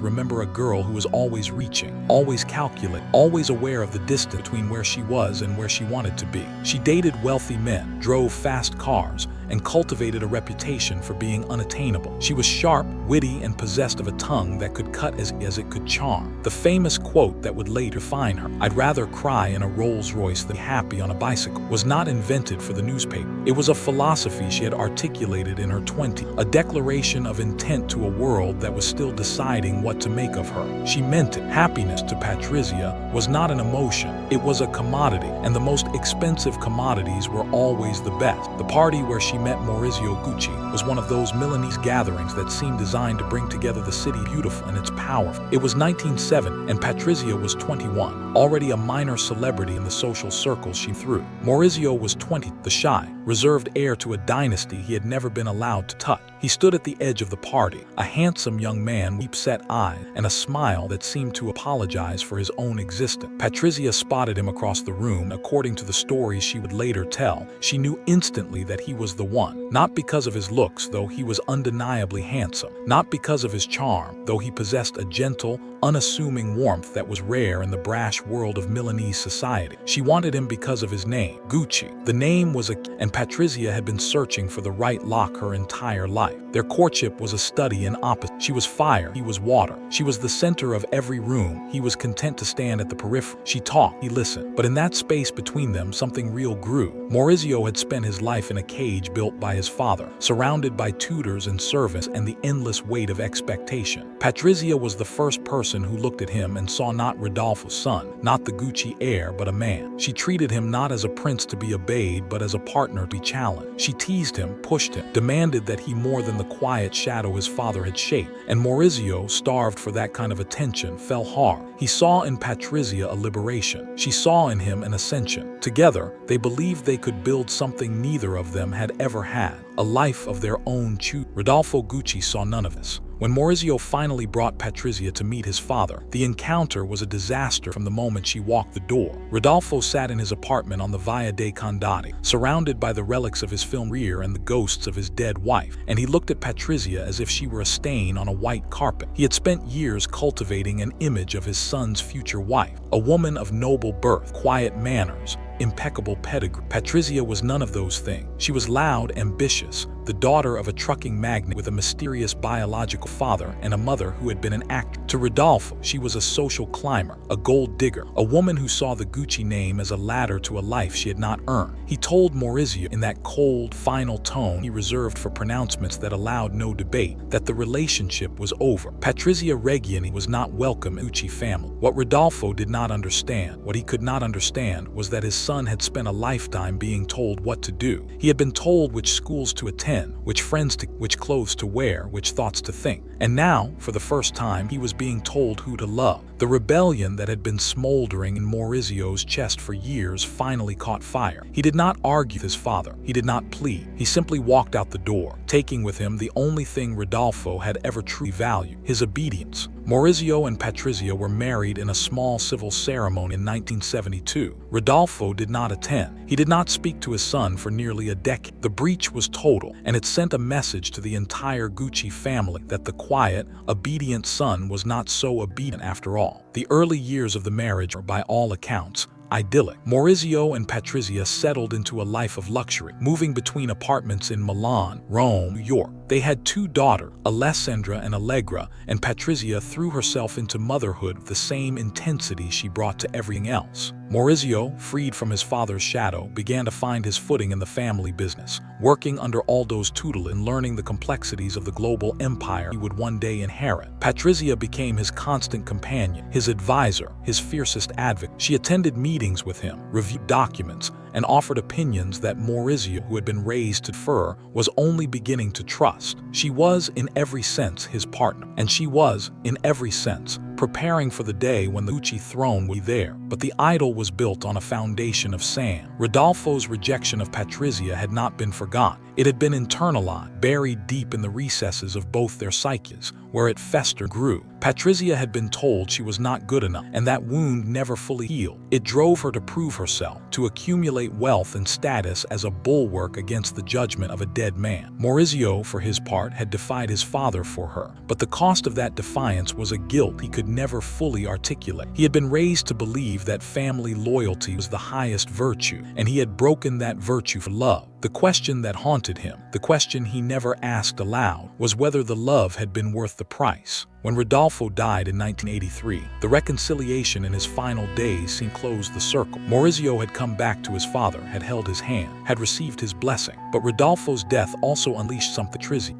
remember a girl who was always reaching, always calculating, always aware of the distance between where she was and where she wanted to be. She dated wealthy men, drove fast cars, and cultivated a reputation for being unattainable. She was sharp, witty, and possessed of a tongue that could cut as it could charm. The famous quote that would later define her, "I'd rather cry in a Rolls Royce than happy on a bicycle," was not invented for the newspaper. It was a philosophy she had articulated in her 20s, a declaration of intent to a world that was still deciding what to make of her. She meant it. Happiness, to Patrizia, was not an emotion, it was a commodity, and the most expensive commodities were always the best. The party where she met Maurizio Gucci was one of those Milanese gatherings that seemed designed to bring together the city beautiful and its powerful. It was 1907, and Patrizia was 21, already a minor celebrity in the social circles she threw. Maurizio was 20, the shy, reserved heir to a dynasty he had never been allowed to touch. He stood at the edge of the party, a handsome young man with deep-set eyes and a smile that seemed to apologize for his own existence. Patrizia spotted him across the room. According to the stories she would later tell, she knew instantly that he was the one, not because of his looks, though he was undeniably handsome, not because of his charm, though he possessed a gentle, unassuming warmth that was rare in the brash world of Milanese society. She wanted him because of his name, Gucci. The name was and Patrizia had been searching for the right lock her entire life. Their courtship was a study in opposites. She was fire, he was water. She was the center of every room. He was content to stand at the periphery. She talked, he listened. But in that space between them, something real grew. Maurizio had spent his life in a cage built by his father, surrounded by tutors and servants and the endless weight of expectation. Patrizia was the first person who looked at him and saw not Rodolfo's son, not the Gucci heir, but a man. She treated him not as a prince to be obeyed, but as a partner to be challenged. She teased him, pushed him, demanded that he more than the quiet shadow his father had shaped. And Maurizio, starved for that kind of attention, fell hard. He saw in Patrizia a liberation. She saw in him an ascension. Together, they believed they could build something neither of them had ever had, a life of their own choosing. Rodolfo Gucci saw none of this. When Maurizio finally brought Patrizia to meet his father, the encounter was a disaster from the moment she walked the door. Rodolfo sat in his apartment on the Via dei Condati, surrounded by the relics of his film career and the ghosts of his dead wife, and he looked at Patrizia as if she were a stain on a white carpet. He had spent years cultivating an image of his son's future wife, a woman of noble birth, quiet manners, impeccable pedigree. Patrizia was none of those things. She was loud, ambitious, the daughter of a trucking magnate with a mysterious biological father and a mother who had been an actress. To Rodolfo, she was a social climber, a gold digger, a woman who saw the Gucci name as a ladder to a life she had not earned. He told Maurizio in that cold, final tone he reserved for pronouncements that allowed no debate that the relationship was over. Patrizia Reggiani was not welcome in the Gucci family. What Rodolfo did not understand, what he could not understand, was that his son had spent a lifetime being told what to do. He had been told which schools to attend, which friends to, which clothes to wear, which thoughts to think. And now, for the first time, he was being told who to love. The rebellion that had been smoldering in Maurizio's chest for years finally caught fire. He did not argue with his father. He did not plead. He simply walked out the door, taking with him the only thing Rodolfo had ever truly valued, his obedience. Maurizio and Patrizia were married in a small civil ceremony in 1972. Rodolfo did not attend. He did not speak to his son for nearly a decade. The breach was total, and it sent a message to the entire Gucci family that the quiet, obedient son was not so obedient after all. The early years of the marriage are, by all accounts, idyllic. Maurizio and Patrizia settled into a life of luxury, moving between apartments in Milan, Rome, New York. They had 2 daughters, Alessandra and Allegra, and Patrizia threw herself into motherhood with the same intensity she brought to everything else. Maurizio, freed from his father's shadow, began to find his footing in the family business, working under Aldo's tutelage and learning the complexities of the global empire he would one day inherit. Patrizia became his constant companion, his advisor, his fiercest advocate. She attended meetings with him, reviewed documents, and offered opinions that Maurizio, who had been raised to defer, was only beginning to trust. She was, in every sense, his partner, and she was, in every sense, preparing for the day when the Gucci throne would be there. But the idol was built on a foundation of sand. Rodolfo's rejection of Patrizia had not been forgotten. It had been internalized, buried deep in the recesses of both their psyches, where it festered and grew. Patrizia had been told she was not good enough, and that wound never fully healed. It drove her to prove herself, to accumulate wealth and status as a bulwark against the judgment of a dead man. Maurizio, for his part, had defied his father for her, but the cost of that defiance was a guilt he could never fully articulate. He had been raised to believe that family loyalty was the highest virtue, and he had broken that virtue for love. The question that haunted him, the question he never asked aloud, was whether the love had been worth the price. When Rodolfo died in 1983, the reconciliation in his final days seemed to close the circle. Maurizio had come back to his father, had held his hand, had received his blessing. But Rodolfo's death also unleashed something.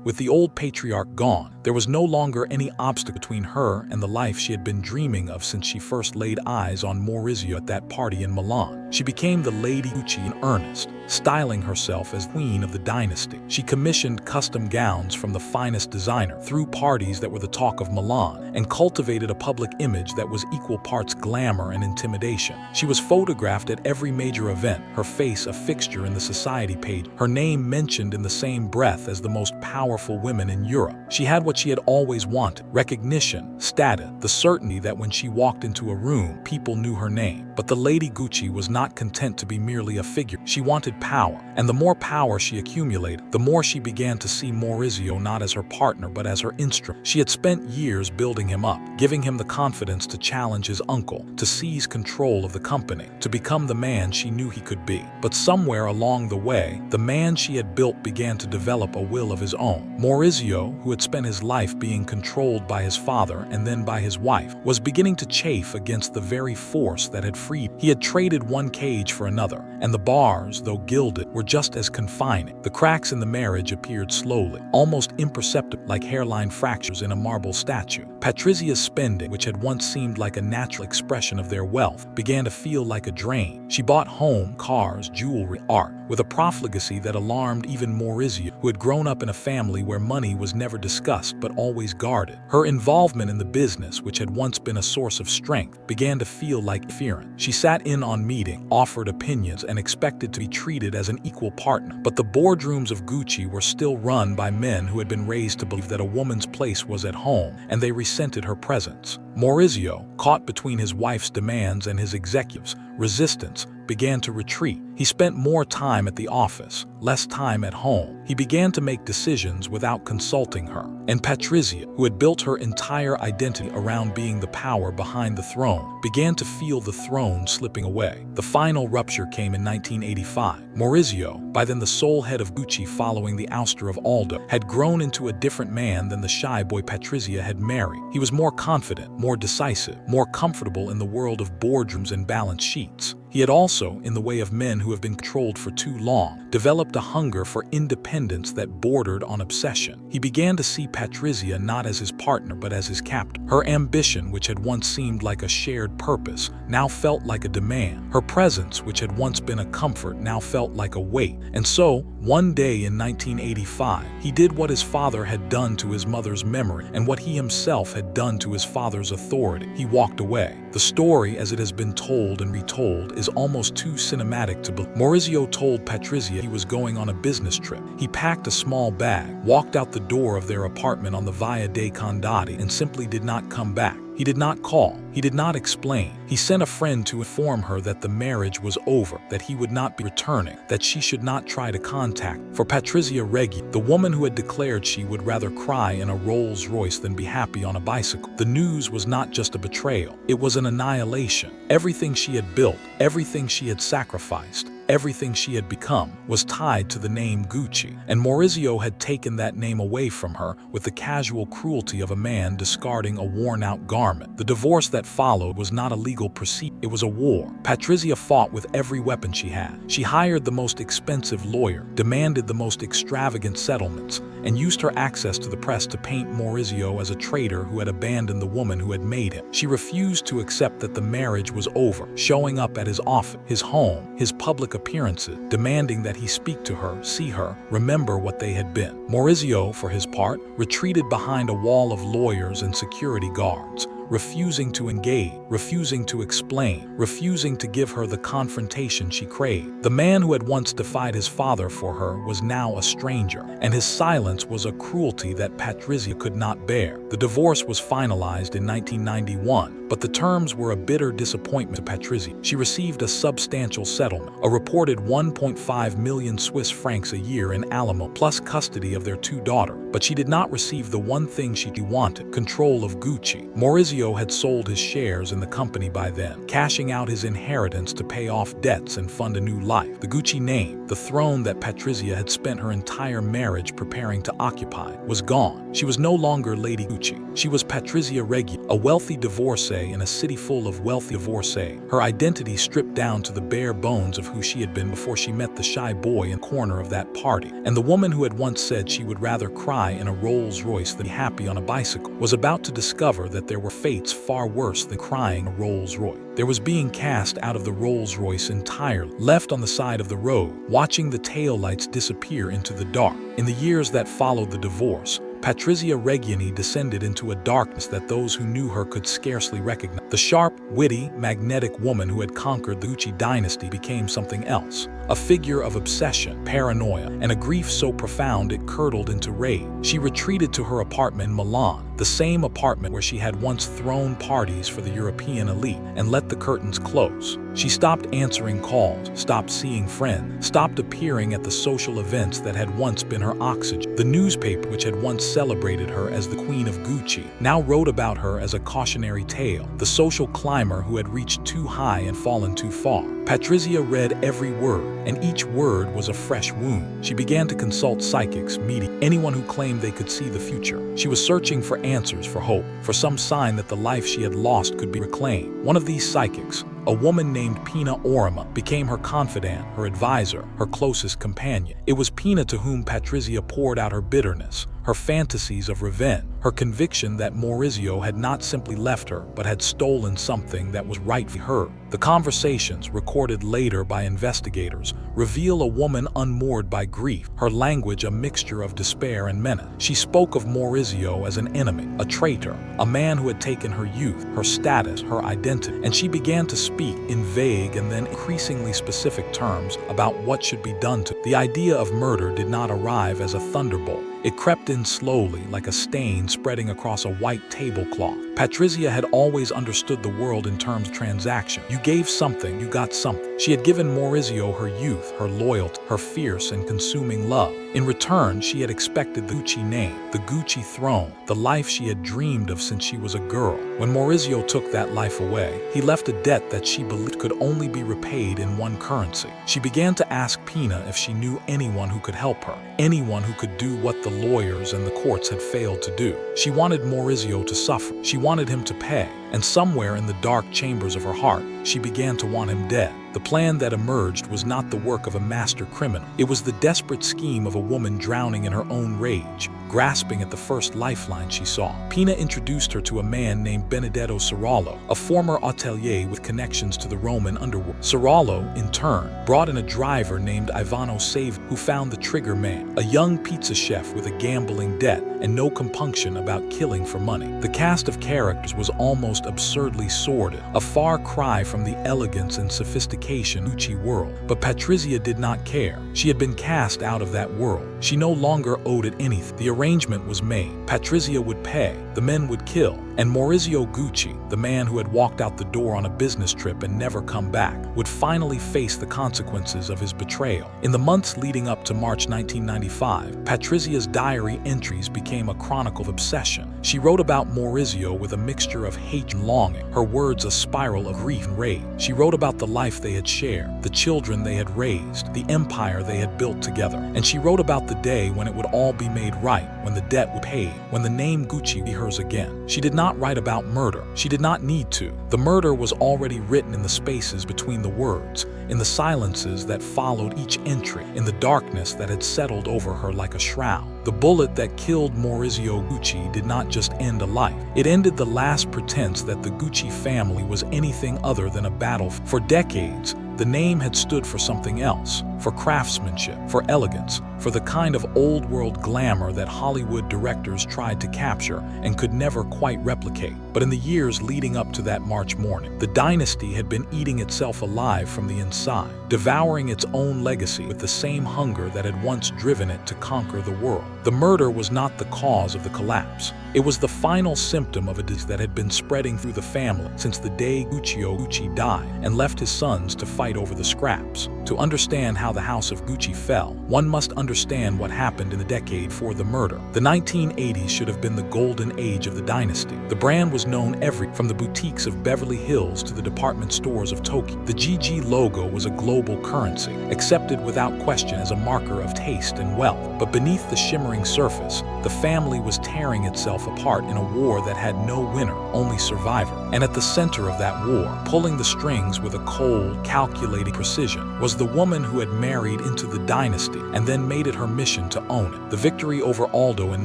With the old patriarch gone, there was no longer any obstacle between her and the life she had been dreaming of since she first laid eyes on Maurizio at that party in Milan. She became the Lady Gucci in earnest, styling herself as queen of the dynasty. She commissioned custom gowns from the finest designer, threw parties that were the talk of Milan, and cultivated a public image that was equal parts glamour and intimidation. She was photographed at every major event, her face a fixture in the society page, her name mentioned in the same breath as the most powerful women in Europe. She had what she had always wanted: recognition, status, the certainty that when she walked into a room, people knew her name. But the Lady Gucci was not content to be merely a figure. She wanted power, and the more power she accumulated, the more she began to see Maurizio not as her partner but as her instrument. She had spent years building him up, giving him the confidence to challenge his uncle, to seize control of the company, to become the man she knew he could be. But somewhere along the way, the man she had built began to develop a will of his own. Maurizio, who had spent his life being controlled by his father and then by his wife, was beginning to chafe against the very force that had freed. He had traded one cage for another, and the bars, though gilded, were just as confining. The cracks in the marriage appeared slowly, almost imperceptible, like hairline fractures in a marble statue. Patrizia's spending, which had once seemed like a natural expression of their wealth, began to feel like a drain. She bought home, cars, jewelry, art, with a profligacy that alarmed even Maurizio, who had grown up in a family where money was never discussed but always guarded. Her involvement in the business, which had once been a source of strength, began to feel like fearing. She sat in on meetings, offered opinions, and expected to be treated as an equal partner. But the boardrooms of Gucci were still run by men who had been raised to believe that a woman's place was at home, and they resented her presence. Maurizio, caught between his wife's demands and his executives' resistance, began to retreat. He spent more time at the office, less time at home. He began to make decisions without consulting her. And Patrizia, who had built her entire identity around being the power behind the throne, began to feel the throne slipping away. The final rupture came in 1985. Maurizio, by then the sole head of Gucci following the ouster of Aldo, had grown into a different man than the shy boy Patrizia had married. He was more confident, more decisive, more comfortable in the world of boardrooms and balance sheets. He had also, in the way of men who have been controlled for too long, developed a hunger for independence that bordered on obsession. He began to see Patrizia not as his partner but as his captain. Her ambition, which had once seemed like a shared purpose, now felt like a demand. Her presence, which had once been a comfort, now felt like a weight. And so, one day in 1985, he did what his father had done to his mother's memory and what he himself had done to his father's authority. He walked away. The story, as it has been told and retold, is almost too cinematic to believe. Maurizio told Patrizia he was going on a business trip. He packed a small bag, walked out the door of their apartment on the Via dei Condati, and simply did not come back. He did not call. He did not explain. He sent a friend to inform her that the marriage was over, that he would not be returning, that she should not try to contact. For Patrizia Reggiani, the woman who had declared she would rather cry in a Rolls Royce than be happy on a bicycle, the news was not just a betrayal. It was an annihilation. Everything she had built, everything she had sacrificed, everything she had become was tied to the name Gucci, and Maurizio had taken that name away from her with the casual cruelty of a man discarding a worn-out garment. The divorce that followed was not a legal proceeding, it was a war. Patrizia fought with every weapon she had. She hired the most expensive lawyer, demanded the most extravagant settlements, and used her access to the press to paint Maurizio as a traitor who had abandoned the woman who had made him. She refused to accept that the marriage was over, showing up at his office, his home, his public appearances, demanding that he speak to her, see her, remember what they had been. Maurizio, for his part, retreated behind a wall of lawyers and security guards, refusing to engage, refusing to explain, refusing to give her the confrontation she craved. The man who had once defied his father for her was now a stranger, and his silence was a cruelty that Patrizia could not bear. The divorce was finalized in 1991, but the terms were a bitter disappointment to Patrizia. She received a substantial settlement, a reported 1.5 million Swiss francs a year in alimony, plus custody of their two daughters, but she did not receive the one thing she wanted: control of Gucci. Maurizio had sold his shares in the company by then, cashing out his inheritance to pay off debts and fund a new life. The Gucci name, the throne that Patrizia had spent her entire marriage preparing to occupy, was gone. She was no longer Lady Gucci. She was Patrizia Reggiani, a wealthy divorcee in a city full of wealthy divorcees, her identity stripped down to the bare bones of who she had been before she met the shy boy in the corner of that party. And the woman who had once said she would rather cry in a Rolls Royce than be happy on a bicycle was about to discover that there were fates far worse than crying a Rolls Royce. There was being cast out of the Rolls Royce entirely, left on the side of the road, watching the taillights disappear into the dark. In the years that followed the divorce, Patrizia Reggiani descended into a darkness that those who knew her could scarcely recognize. The sharp, witty, magnetic woman who had conquered the Gucci dynasty became something else, a figure of obsession, paranoia, and a grief so profound it curdled into rage. She retreated to her apartment in Milan, the same apartment where she had once thrown parties for the European elite, and let the curtains close. She stopped answering calls, stopped seeing friends, stopped appearing at the social events that had once been her oxygen. The newspaper, which had once celebrated her as the Queen of Gucci, now wrote about her as a cautionary tale, the social climber who had reached too high and fallen too far. Patrizia read every word, and each word was a fresh wound. She began to consult psychics, media, anyone who claimed they could see the future. She was searching for answers, for hope, for some sign that the life she had lost could be reclaimed. One of these psychics, a woman named Pina Orima, became her confidant, her advisor, her closest companion. It was Pina to whom Patrizia poured out her bitterness, her fantasies of revenge, her conviction that Maurizio had not simply left her, but had stolen something that was rightfully hers. The conversations, recorded later by investigators, reveal a woman unmoored by grief, her language a mixture of despair and menace. She spoke of Maurizio as an enemy, a traitor, a man who had taken her youth, her status, her identity, and she began to speak in vague and then increasingly specific terms about what should be done to. The idea of murder did not arrive as a thunderbolt. It crept in slowly, like a stain spreading across a white tablecloth. Patrizia had always understood the world in terms of transaction. You gave something, you got something. She had given Maurizio her youth, her loyalty, her fierce and consuming love. In return, she had expected the Gucci name, the Gucci throne, the life she had dreamed of since she was a girl. When Maurizio took that life away, he left a debt that she believed could only be repaid in one currency. She began to ask Pina if she knew anyone who could help her, anyone who could do what the lawyers and the courts had failed to do. She wanted Maurizio to suffer. She wanted him to pay. And somewhere in the dark chambers of her heart, she began to want him dead. The plan that emerged was not the work of a master criminal. It was the desperate scheme of a woman drowning in her own rage, grasping at the first lifeline she saw. Pina introduced her to a man named Benedetto Serrallo, a former hotelier with connections to the Roman underworld. Serrallo, in turn, brought in a driver named Ivano Savoy, who found the trigger man, a young pizza chef with a gambling debt and no compunction about killing for money. The cast of characters was almost absurdly sordid, a far cry from the elegance and sophistication Gucci world. But Patrizia did not care. She had been cast out of that world. She no longer owed it anything. The arrangement was made. Patrizia would pay, the men would kill, and Maurizio Gucci, the man who had walked out the door on a business trip and never come back, would finally face the consequences of his betrayal. In the months leading up to March 1995, Patrizia's diary entries became a chronicle of obsession. She wrote about Maurizio with a mixture of hate and longing, her words a spiral of grief and rage. She wrote about the life they had shared, the children they had raised, the empire they had built together. And she wrote about the day when it would all be made right, when the debt would be paid, when the name Gucci would be hers again. She did not write about murder. She did not need to. The murder was already written in the spaces between the words, in the silences that followed each entry, in the darkness that had settled over her like a shroud. The bullet that killed Maurizio Gucci did not just end a life. It ended the last pretense that the Gucci family was anything other than a battle. For decades, the name had stood for something else, for craftsmanship, for elegance, for the kind of old-world glamour that Hollywood directors tried to capture and could never quite replicate. But in the years leading up to that March morning, the dynasty had been eating itself alive from the inside, devouring its own legacy with the same hunger that had once driven it to conquer the world. The murder was not the cause of the collapse. It was the final symptom of a disease that had been spreading through the family since the day Guccio Gucci died and left his sons to fight over the scraps. To understand how the house of Gucci fell, one must understand what happened in the decade before the murder. The 1980s should have been the golden age of the dynasty. The brand was known from the boutiques of Beverly Hills to the department stores of Tokyo. The GG logo was a global currency, accepted without question as a marker of taste and wealth. But beneath the shimmering surface, the family was tearing itself apart in a war that had no winner, only survivor. And at the center of that war, pulling the strings with a cold, calculating precision, was the woman who had married into the dynasty and then made it her mission to own it. The victory over Aldo in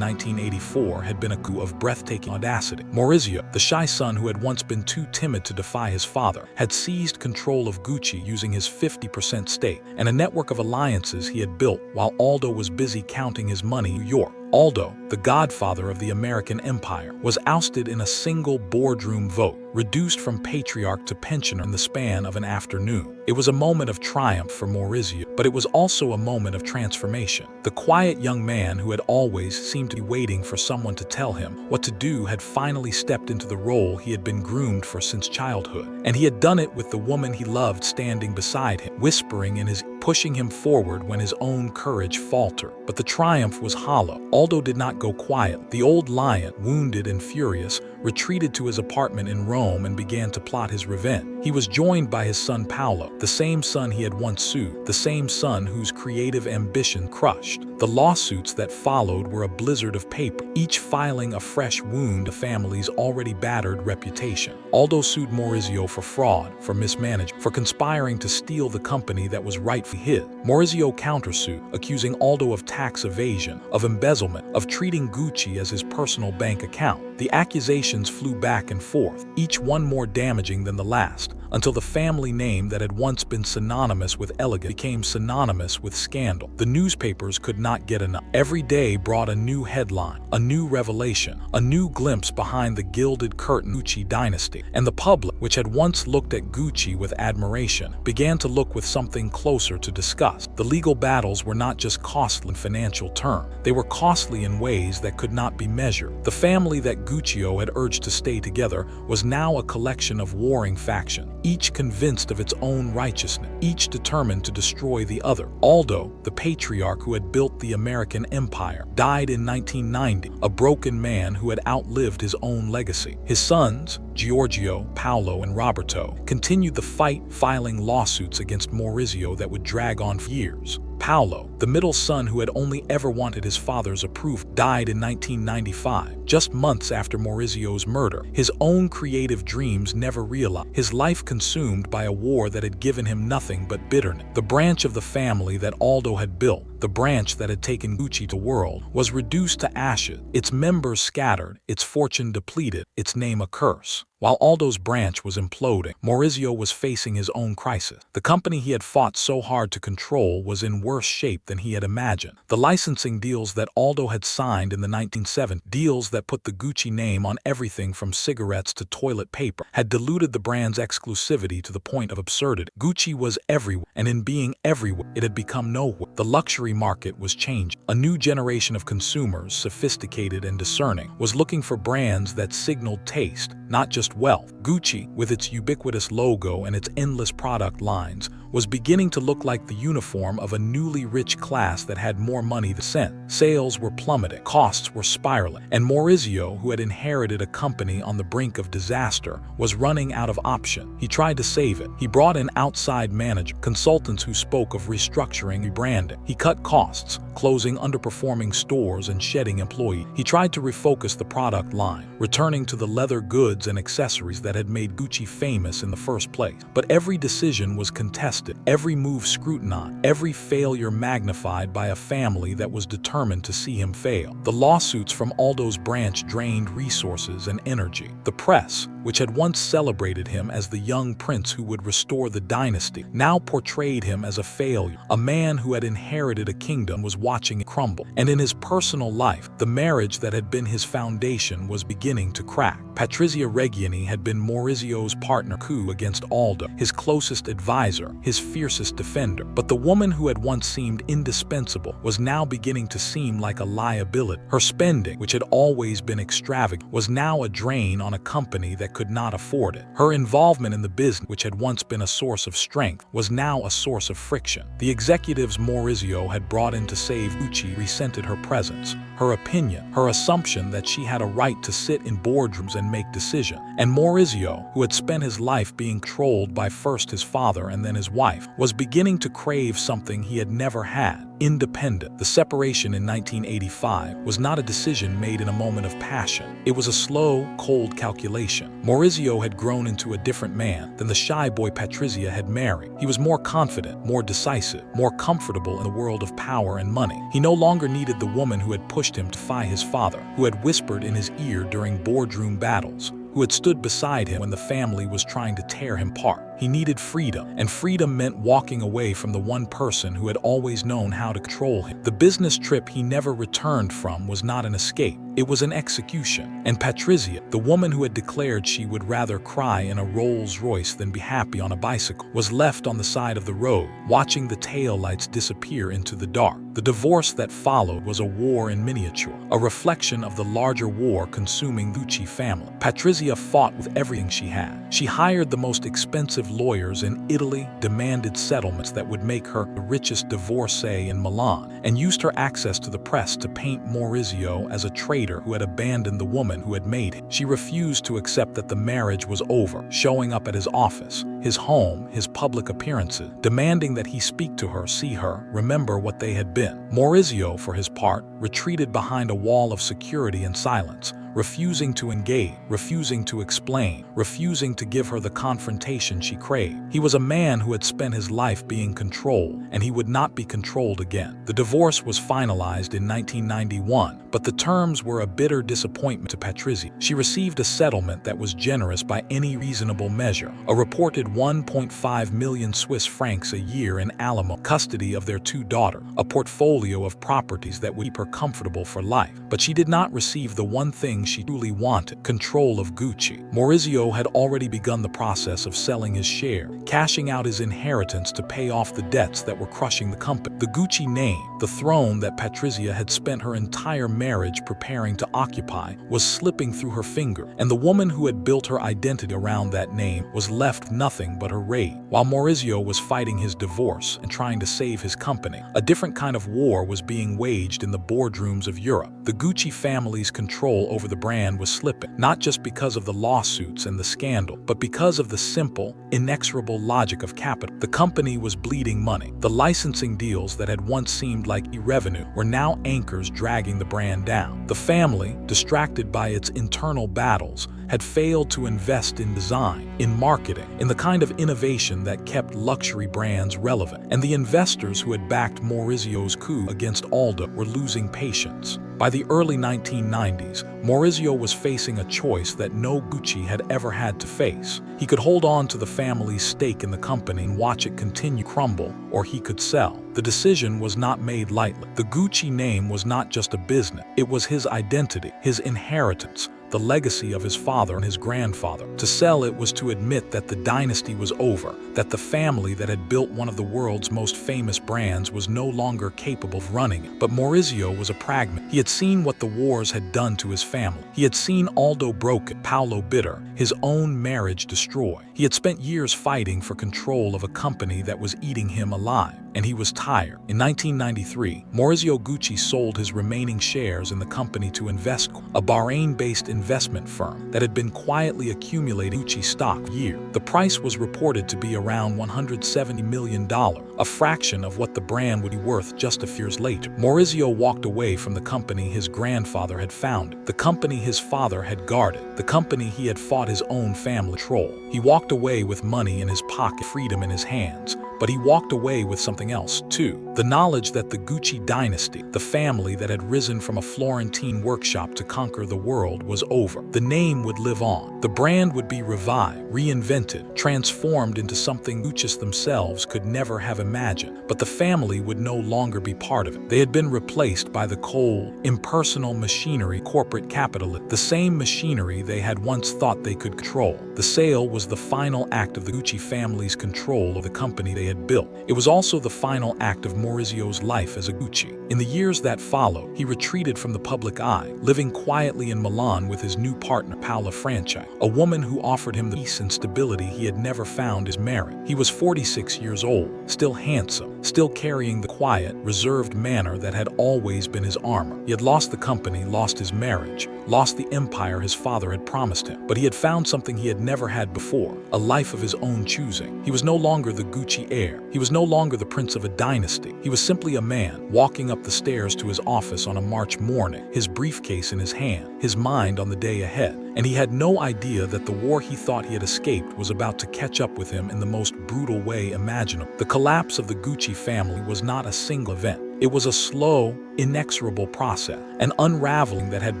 1984 had been a coup of breathtaking audacity. Maurizio, the shy son who had once been too timid to defy his father, had seized control of Gucci using his 50% stake and a network of alliances he had built while Aldo was busy counting his money in New York. Aldo, the godfather of the American empire, was ousted in a single boardroom vote, reduced from patriarch to pensioner in the span of an afternoon. It was a moment of triumph for Maurizio, but it was also a moment of transformation. The quiet young man who had always seemed to be waiting for someone to tell him what to do had finally stepped into the role he had been groomed for since childhood. And he had done it with the woman he loved standing beside him, whispering in his ear, pushing him forward when his own courage faltered. But the triumph was hollow. Aldo did not go quiet. The old lion, wounded and furious, retreated to his apartment in Rome and began to plot his revenge. He was joined by his son Paolo, the same son he had once sued, the same son whose creative ambition crushed. The lawsuits that followed were a blizzard of paper, each filing a fresh wound to the family's already battered reputation. Aldo sued Maurizio for fraud, for mismanagement, for conspiring to steal the company that was rightfully his. Maurizio countersued, accusing Aldo of tax evasion, of embezzlement, of treating Gucci as his personal bank account. The accusations flew back and forth, each one more damaging than the last. until the family name that had once been synonymous with elegance became synonymous with scandal. The newspapers could not get enough. Every day brought a new headline, a new revelation, a new glimpse behind the gilded curtain. Gucci Dynasty. And the public, which had once looked at Gucci with admiration, began to look with something closer to disgust. The legal battles were not just costly in financial terms, they were costly in ways that could not be measured. The family that Guccio had urged to stay together was now a collection of warring factions, each convinced of its own righteousness, each determined to destroy the other. Aldo, the patriarch who had built the American empire, died in 1990, a broken man who had outlived his own legacy. His sons, Giorgio, Paolo, and Roberto, continued the fight, filing lawsuits against Maurizio that would drag on for years. Paolo, the middle son who had only ever wanted his father's approval, died in 1995, just months after Maurizio's murder. His own creative dreams never realized, his life consumed by a war that had given him nothing but bitterness. The branch of the family that Aldo had built, the branch that had taken Gucci to the world, was reduced to ashes, its members scattered, its fortune depleted, its name a curse. While Aldo's branch was imploding, Maurizio was facing his own crisis. The company he had fought so hard to control was in worse shape than he had imagined. The licensing deals that Aldo had signed in the 1970s, deals that put the Gucci name on everything from cigarettes to toilet paper, had diluted the brand's exclusivity to the point of absurdity. Gucci was everywhere, and in being everywhere, it had become nowhere. The luxury market was changing. A new generation of consumers, sophisticated and discerning, was looking for brands that signaled taste, not just wealth. Gucci, with its ubiquitous logo and its endless product lines, was beginning to look like the uniform of a newly rich class that had more money than sense. Sales were plummeting, costs were spiraling, and Maurizio, who had inherited a company on the brink of disaster, was running out of options. He tried to save it. He brought in outside managers, consultants who spoke of restructuring and rebranding. He cut costs, closing underperforming stores and shedding employees. He tried to refocus the product line, returning to the leather goods and accessories that had made Gucci famous in the first place. But every decision was contested, every move scrutinized, every failure magnified by a family that was determined to see him fail. The lawsuits from Aldo's branch drained resources and energy. The press, which had once celebrated him as the young prince who would restore the dynasty, now portrayed him as a failure. A man who had inherited a kingdom was watching it crumble. And in his personal life, the marriage that had been his foundation was beginning to crack. Patrizia Reggiani had been Maurizio's partner coup against Aldo, his closest advisor, his fiercest defender. But the woman who had once seemed indispensable was now beginning to seem like a liability. Her spending, which had always been extravagant, was now a drain on a company that could not afford it. Her involvement in the business, which had once been a source of strength, was now a source of friction. The executives Maurizio had brought in to save Gucci resented her presence, her opinion, her assumption that she had a right to sit in boardrooms and make decisions. And Maurizio, who had spent his life being controlled by first his father and then his wife, was beginning to crave something he had never had: independent. The separation in 1985 was not a decision made in a moment of passion. It was a slow, cold calculation. Maurizio had grown into a different man than the shy boy Patrizia had married. He was more confident, more decisive, more comfortable in the world of power and money. He no longer needed the woman who had pushed him to defy his father, who had whispered in his ear during boardroom battles, who had stood beside him when the family was trying to tear him apart. He needed freedom, and freedom meant walking away from the one person who had always known how to control him. The business trip he never returned from was not an escape, it was an execution. And Patrizia, the woman who had declared she would rather cry in a Rolls Royce than be happy on a bicycle, was left on the side of the road, watching the taillights disappear into the dark. The divorce that followed was a war in miniature, a reflection of the larger war consuming the Gucci family. Patrizia fought with everything she had. She hired the most expensive lawyers in Italy, demanded settlements that would make her the richest divorcee in Milan, and used her access to the press to paint Maurizio as a traitor who had abandoned the woman who had made him. She refused to accept that the marriage was over, showing up at his office, his home, his public appearances, demanding that he speak to her, see her, remember what they had been. Maurizio, for his part, retreated behind a wall of security and silence, refusing to engage, refusing to explain, refusing to give her the confrontation she craved. He was a man who had spent his life being controlled, and he would not be controlled again. The divorce was finalized in 1991, but the terms were a bitter disappointment to Patrizia. She received a settlement that was generous by any reasonable measure, a reported 1.5 million Swiss francs a year in alimony, custody of their two daughters, a portfolio of properties that would keep her comfortable for life. But she did not receive the one thing she truly wanted: control of Gucci. Maurizio had already begun the process of selling his share, cashing out his inheritance to pay off the debts that were crushing the company. The Gucci name, the throne that Patrizia had spent her entire marriage preparing to occupy, was slipping through her finger, and the woman who had built her identity around that name was left nothing but her rage. While Maurizio was fighting his divorce and trying to save his company, a different kind of war was being waged in the boardrooms of Europe. The Gucci family's control over the brand was slipping, not just because of the lawsuits and the scandal, but because of the simple, inexorable logic of capital. The company was bleeding money. The licensing deals that had once seemed like revenue were now anchors dragging the brand down. The family, distracted by its internal battles, had failed to invest in design, in marketing, in the kind of innovation that kept luxury brands relevant. And the investors who had backed Maurizio's coup against Aldo were losing patience. By the early 1990s, Maurizio was facing a choice that no Gucci had ever had to face. He could hold on to the family's stake in the company and watch it continue to crumble, or he could sell. The decision was not made lightly. The Gucci name was not just a business, it was his identity, his inheritance, the legacy of his father and his grandfather. To sell it was to admit that the dynasty was over, that the family that had built one of the world's most famous brands was no longer capable of running it. But Maurizio was a pragmatist. He had seen what the wars had done to his family. He had seen Aldo broken, Paolo bitter, his own marriage destroyed. He had spent years fighting for control of a company that was eating him alive, and he was tired. In 1993, Maurizio Gucci sold his remaining shares in the company to Investcorp, a Bahrain-based investment firm that had been quietly accumulating Gucci stock for years. The price was reported to be around $170 million, a fraction of what the brand would be worth just a few years later. Maurizio walked away from the company his grandfather had founded, the company his father had guarded, the company he had fought his own family to control. He walked away with money in his pocket, freedom in his hands, but he walked away with something else, too. The knowledge that the Gucci dynasty, the family that had risen from a Florentine workshop to conquer the world, was over. The name would live on. The brand would be revived, reinvented, transformed into something Gucci's themselves could never have imagined. But the family would no longer be part of it. They had been replaced by the cold, impersonal machinery corporate capitalism, the same machinery they had once thought they could control. The sale was the final act of the Gucci family's control of the company they had built. It was also the final act of Maurizio's life as a Gucci. In the years that followed, he retreated from the public eye, living quietly in Milan with his new partner, Paola Francia, a woman who offered him the peace and stability he had never found his merit. He was 46 years old, still handsome, still carrying the quiet, reserved manner that had always been his armor. He had lost the company, lost his marriage, lost the empire his father had promised him, but he had found something he had never had before, a life of his own choosing. He was no longer the Gucci heir. He was no longer the prince of a dynasty. He was simply a man, walking up the stairs to his office on a March morning, his briefcase in his hand, his mind on the day ahead. And he had no idea that the war he thought he had escaped was about to catch up with him in the most brutal way imaginable. The collapse of the Gucci family was not a single event. It was a slow, inexorable process, an unraveling that had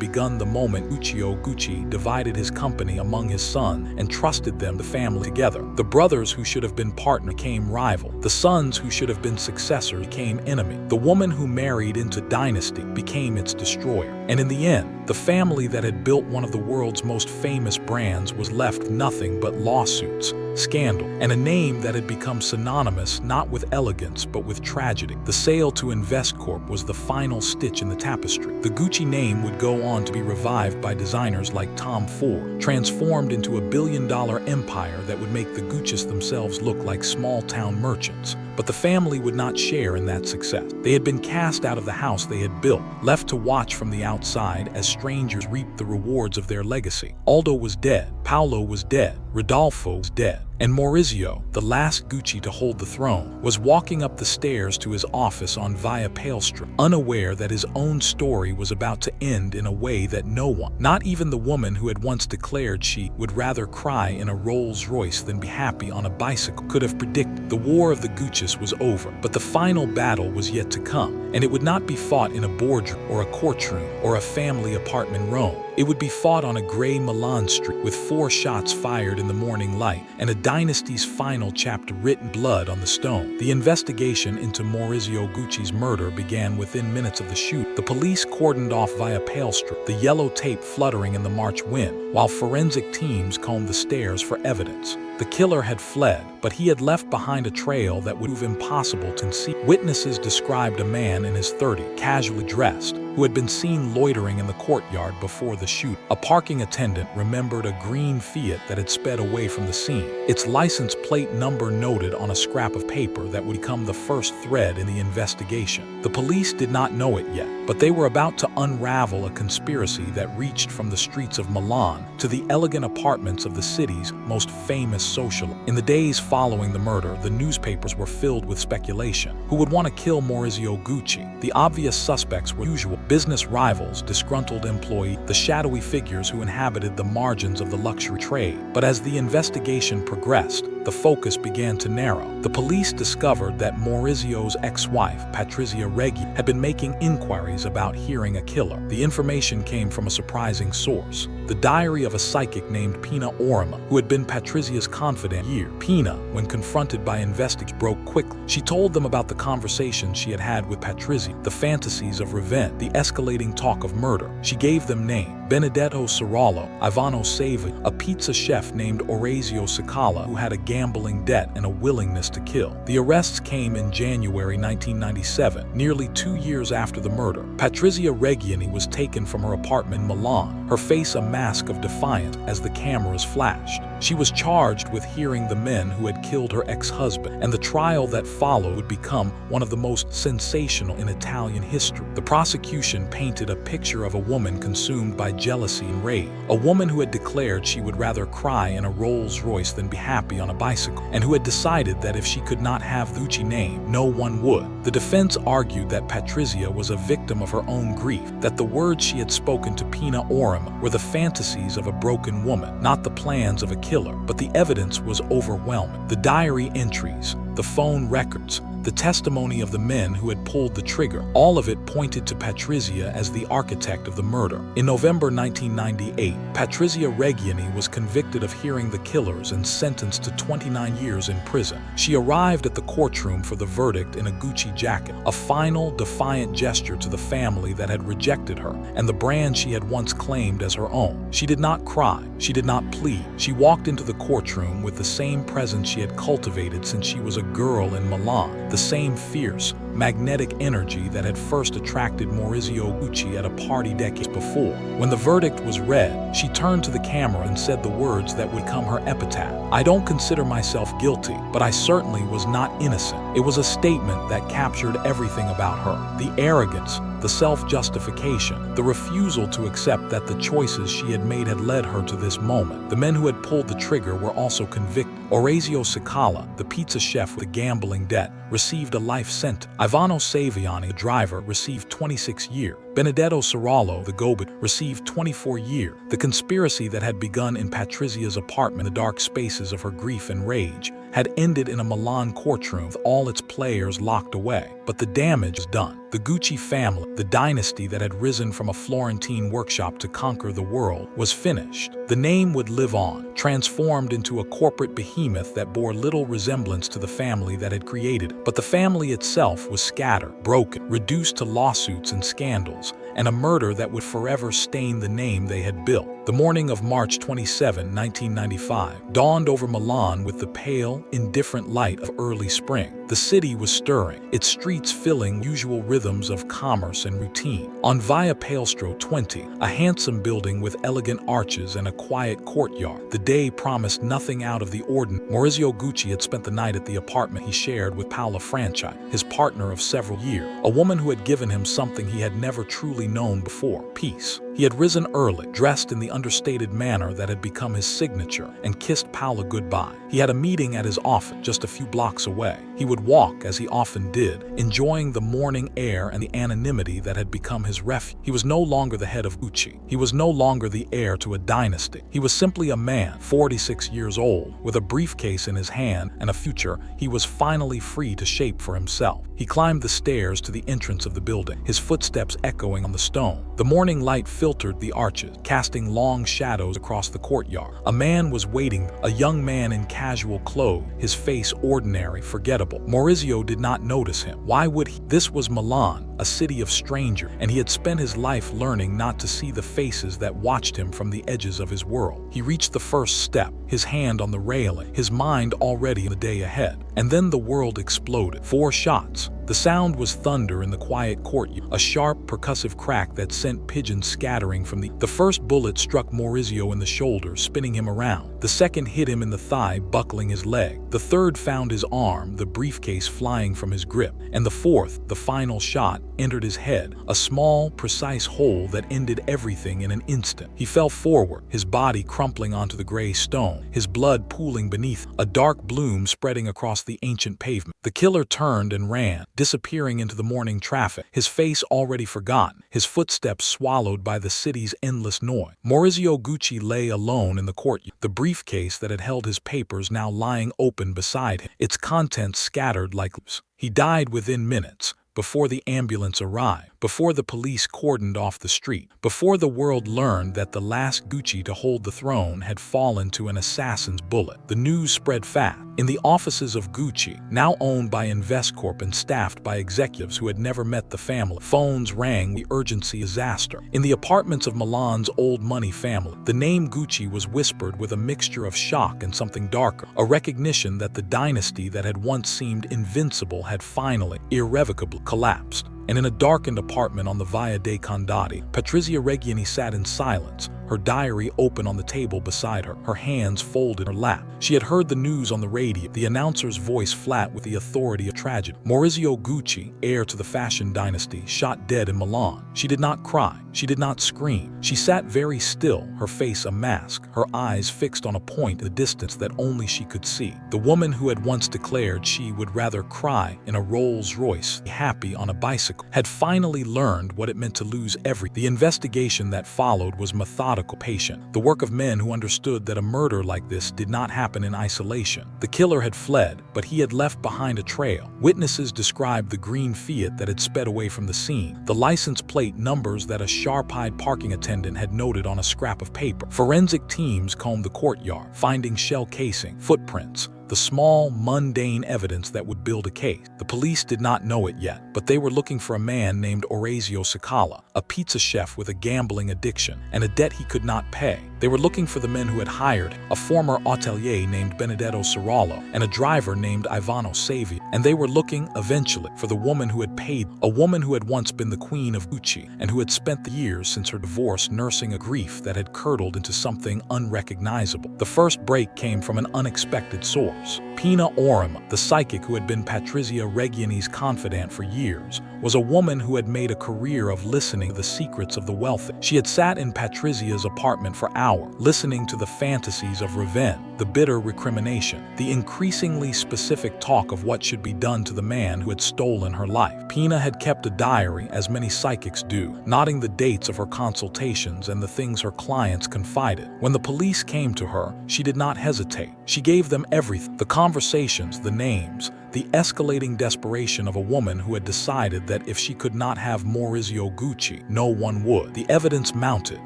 begun the moment Guccio Gucci divided his company among his sons and trusted them, the family, together. The brothers who should have been partners became rival. The sons who should have been successors became enemy. The woman who married into dynasty became its destroyer. And in the end, the family that had built one of the world's most famous brands was left with nothing but lawsuits, scandal, and a name that had become synonymous not with elegance but with tragedy. The sale to Investcorp was the final stitch in the tapestry. The Gucci name would go on to be revived by designers like Tom Ford, transformed into a billion-dollar empire that would make the Guccis themselves look like small-town merchants. But the family would not share in that success. They had been cast out of the house they had built, left to watch from the outside as strangers reaped the rewards of their legacy. Aldo was dead, Paolo was dead, Rodolfo was dead. And Maurizio, the last Gucci to hold the throne, was walking up the stairs to his office on Via Palestra, unaware that his own story was about to end in a way that no one, not even the woman who had once declared she would rather cry in a Rolls-Royce than be happy on a bicycle, could have predicted. The war of the Guccis was over, but the final battle was yet to come, and it would not be fought in a boardroom or a courtroom or a family apartment in Rome. It would be fought on a gray Milan street with 4 shots fired in the morning light and a dynasty's final chapter written blood on the stone. The investigation into Maurizio Gucci's murder began within minutes of the shoot. The police cordoned off Via Palestra, the yellow tape fluttering in the March wind, while forensic teams combed the stairs for evidence. The killer had fled, but he had left behind a trail that would prove impossible to see. Witnesses described a man in his 30s, casually dressed, who had been seen loitering in the courtyard before the shoot. A parking attendant remembered a green Fiat that had sped away from the scene, its license plate number noted on a scrap of paper that would become the first thread in the investigation. The police did not know it yet, but they were about to unravel a conspiracy that reached from the streets of Milan to the elegant apartments of the city's most famous socialite. In the days following the murder, the newspapers were filled with speculation. Who would want to kill Maurizio Gucci? The obvious suspects were usual business rivals, disgruntled employees, the shadowy figures who inhabited the margins of the luxury trade. But as the investigation progressed, the focus began to narrow. The police discovered that Maurizio's ex-wife, Patrizia Reggiani, had been making inquiries about hearing a killer. The information came from a surprising source: the diary of a psychic named Pina Orima, who had been Patrizia's confidant for years. Pina, when confronted by investigators, broke quickly. She told them about the conversations she had had with Patrizia, the fantasies of revenge, the escalating talk of murder. She gave them names: Benedetto Cirallo, Ivano Savoy, a pizza chef named Orazio Cicala who had a gambling debt and a willingness to kill. The arrests came in January 1997, nearly 2 years after the murder. Patrizia Reggiani was taken from her apartment in Milan, her face a mask of defiance as the cameras flashed. She was charged with hearing the men who had killed her ex-husband, and the trial that followed would become one of the most sensational in Italian history. The prosecution painted a picture of a woman consumed by jealousy and rage, a woman who had declared she would rather cry in a Rolls-Royce than be happy on a bicycle, and who had decided that if she could not have the Gucci name, no one would. The defense argued that Patrizia was a victim of her own grief, that the words she had spoken to Pina Orima were the fantasies of a broken woman, not the plans of a killer. But the evidence was overwhelming. The diary entries, the phone records, the testimony of the men who had pulled the trigger, all of it pointed to Patrizia as the architect of the murder. In November 1998, Patrizia Reggiani was convicted of hearing the killers and sentenced to 29 years in prison. She arrived at the courtroom for the verdict in a Gucci jacket, a final, defiant gesture to the family that had rejected her and the brand she had once claimed as her own. She did not cry. She did not plead. She walked into the courtroom with the same presence she had cultivated since she was a girl in Milan, the same fierce, magnetic energy that had first attracted Maurizio Gucci at a party decades before. When the verdict was read, she turned to the camera and said the words that would become her epitaph: "I don't consider myself guilty, but I certainly was not innocent." It was a statement that captured everything about her: the arrogance, the self-justification, the refusal to accept that the choices she had made had led her to this moment. The men who had pulled the trigger were also convicted. Orazio Cicala, the pizza chef with a gambling debt, received a life sentence. Ivano Saviani, the driver, received 26 years. Benedetto Cirallo, the go-between, received 24 years. The conspiracy that had begun in Patrizia's apartment, the dark spaces of her grief and rage, had ended in a Milan courtroom with all its players locked away. But the damage was done. The Gucci family, the dynasty that had risen from a Florentine workshop to conquer the world, was finished. The name would live on, transformed into a corporate behemoth that bore little resemblance to the family that had created it. But the family itself was scattered, broken, reduced to lawsuits and scandals, and a murder that would forever stain the name they had built. The morning of March 27, 1995, dawned over Milan with the pale, indifferent light of early spring. The city was stirring, its streets filling usual rhythms of commerce and routine. On Via Palestra 20, a handsome building with elegant arches and a quiet courtyard, the day promised nothing out of the ordinary. Maurizio Gucci had spent the night at the apartment he shared with Paola Franchi, his partner of several years, a woman who had given him something he had never truly known before: peace. He had risen early, dressed in the understated manner that had become his signature, and kissed Paula goodbye. He had a meeting at his office just a few blocks away. He would walk, as he often did, enjoying the morning air and the anonymity that had become his refuge. He was no longer the head of Gucci. He was no longer the heir to a dynasty. He was simply a man, 46 years old, with a briefcase in his hand and a future he was finally free to shape for himself. He climbed the stairs to the entrance of the building, his footsteps echoing on the stone. The morning light filtered the arches, casting long shadows across the courtyard. A man was waiting, a young man in casual clothes, his face ordinary, forgettable. Maurizio did not notice him. Why would he? This was Milan, a city of strangers, and he had spent his life learning not to see the faces that watched him from the edges of his world. He reached the first step, his hand on the railing, his mind already in the day ahead. And then the world exploded. 4 shots. The sound was thunder in the quiet courtyard, a sharp, percussive crack that sent pigeons scattering from the first bullet struck Maurizio in the shoulder, spinning him around. The second hit him in the thigh, buckling his leg. The third found his arm, the briefcase flying from his grip. And the fourth, the final shot, entered his head, a small, precise hole that ended everything in an instant. He fell forward, his body crumpling onto the gray stone, his blood pooling beneath, a dark bloom spreading across the ancient pavement. The killer turned and ran, disappearing into the morning traffic, his face already forgotten, his footsteps swallowed by the city's endless noise. Maurizio Gucci lay alone in the courtyard, the briefcase that had held his papers now lying open beside him, its contents scattered like leaves. He died within minutes, before the ambulance arrived, before the police cordoned off the street, before the world learned that the last Gucci to hold the throne had fallen to an assassin's bullet. The news spread fast. In the offices of Gucci, now owned by Investcorp and staffed by executives who had never met the family, phones rang the urgency disaster. In the apartments of Milan's old money family, the name Gucci was whispered with a mixture of shock and something darker, a recognition that the dynasty that had once seemed invincible had finally, irrevocably collapsed. And in a darkened apartment on the Via dei Condati, Patrizia Reggiani sat in silence, her diary open on the table beside her, her hands folded in her lap. She had heard the news on the radio, the announcer's voice flat with the authority of tragedy. Maurizio Gucci, heir to the fashion dynasty, shot dead in Milan. She did not cry. She did not scream. She sat very still, her face a mask, her eyes fixed on a point in the distance that only she could see. The woman who had once declared she would rather cry in a Rolls Royce, happy on a bicycle, had finally learned what it meant to lose everything. The investigation that followed was methodical, patient, the work of men who understood that a murder like this did not happen in isolation. The killer had fled, but he had left behind a trail. Witnesses described the green Fiat that had sped away from the scene, the license plate numbers that a sharp-eyed parking attendant had noted on a scrap of paper. Forensic teams combed the courtyard, finding shell casing, footprints, the small, mundane evidence that would build a case. The police did not know it yet, but they were looking for a man named Orazio Cicala, a pizza chef with a gambling addiction and a debt he could not pay. They were looking for the men who had hired a former hotelier named Benedetto Serrallo and a driver named Ivano Savi, and they were looking, eventually, for the woman who had paid, a woman who had once been the queen of Gucci and who had spent the years since her divorce nursing a grief that had curdled into something unrecognizable. The first break came from an unexpected source. Pina Orima, the psychic who had been Patrizia Reggiani's confidant for years, was a woman who had made a career of listening to the secrets of the wealthy. She had sat in Patrizia's apartment for hours, listening to the fantasies of revenge, the bitter recrimination, the increasingly specific talk of what should be done to the man who had stolen her life. Pina had kept a diary, as many psychics do, noting the dates of her consultations and the things her clients confided. When the police came to her, she did not hesitate. She gave them everything: the conversations, the names, the escalating desperation of a woman who had decided that if she could not have Maurizio Gucci, no one would. The evidence mounted.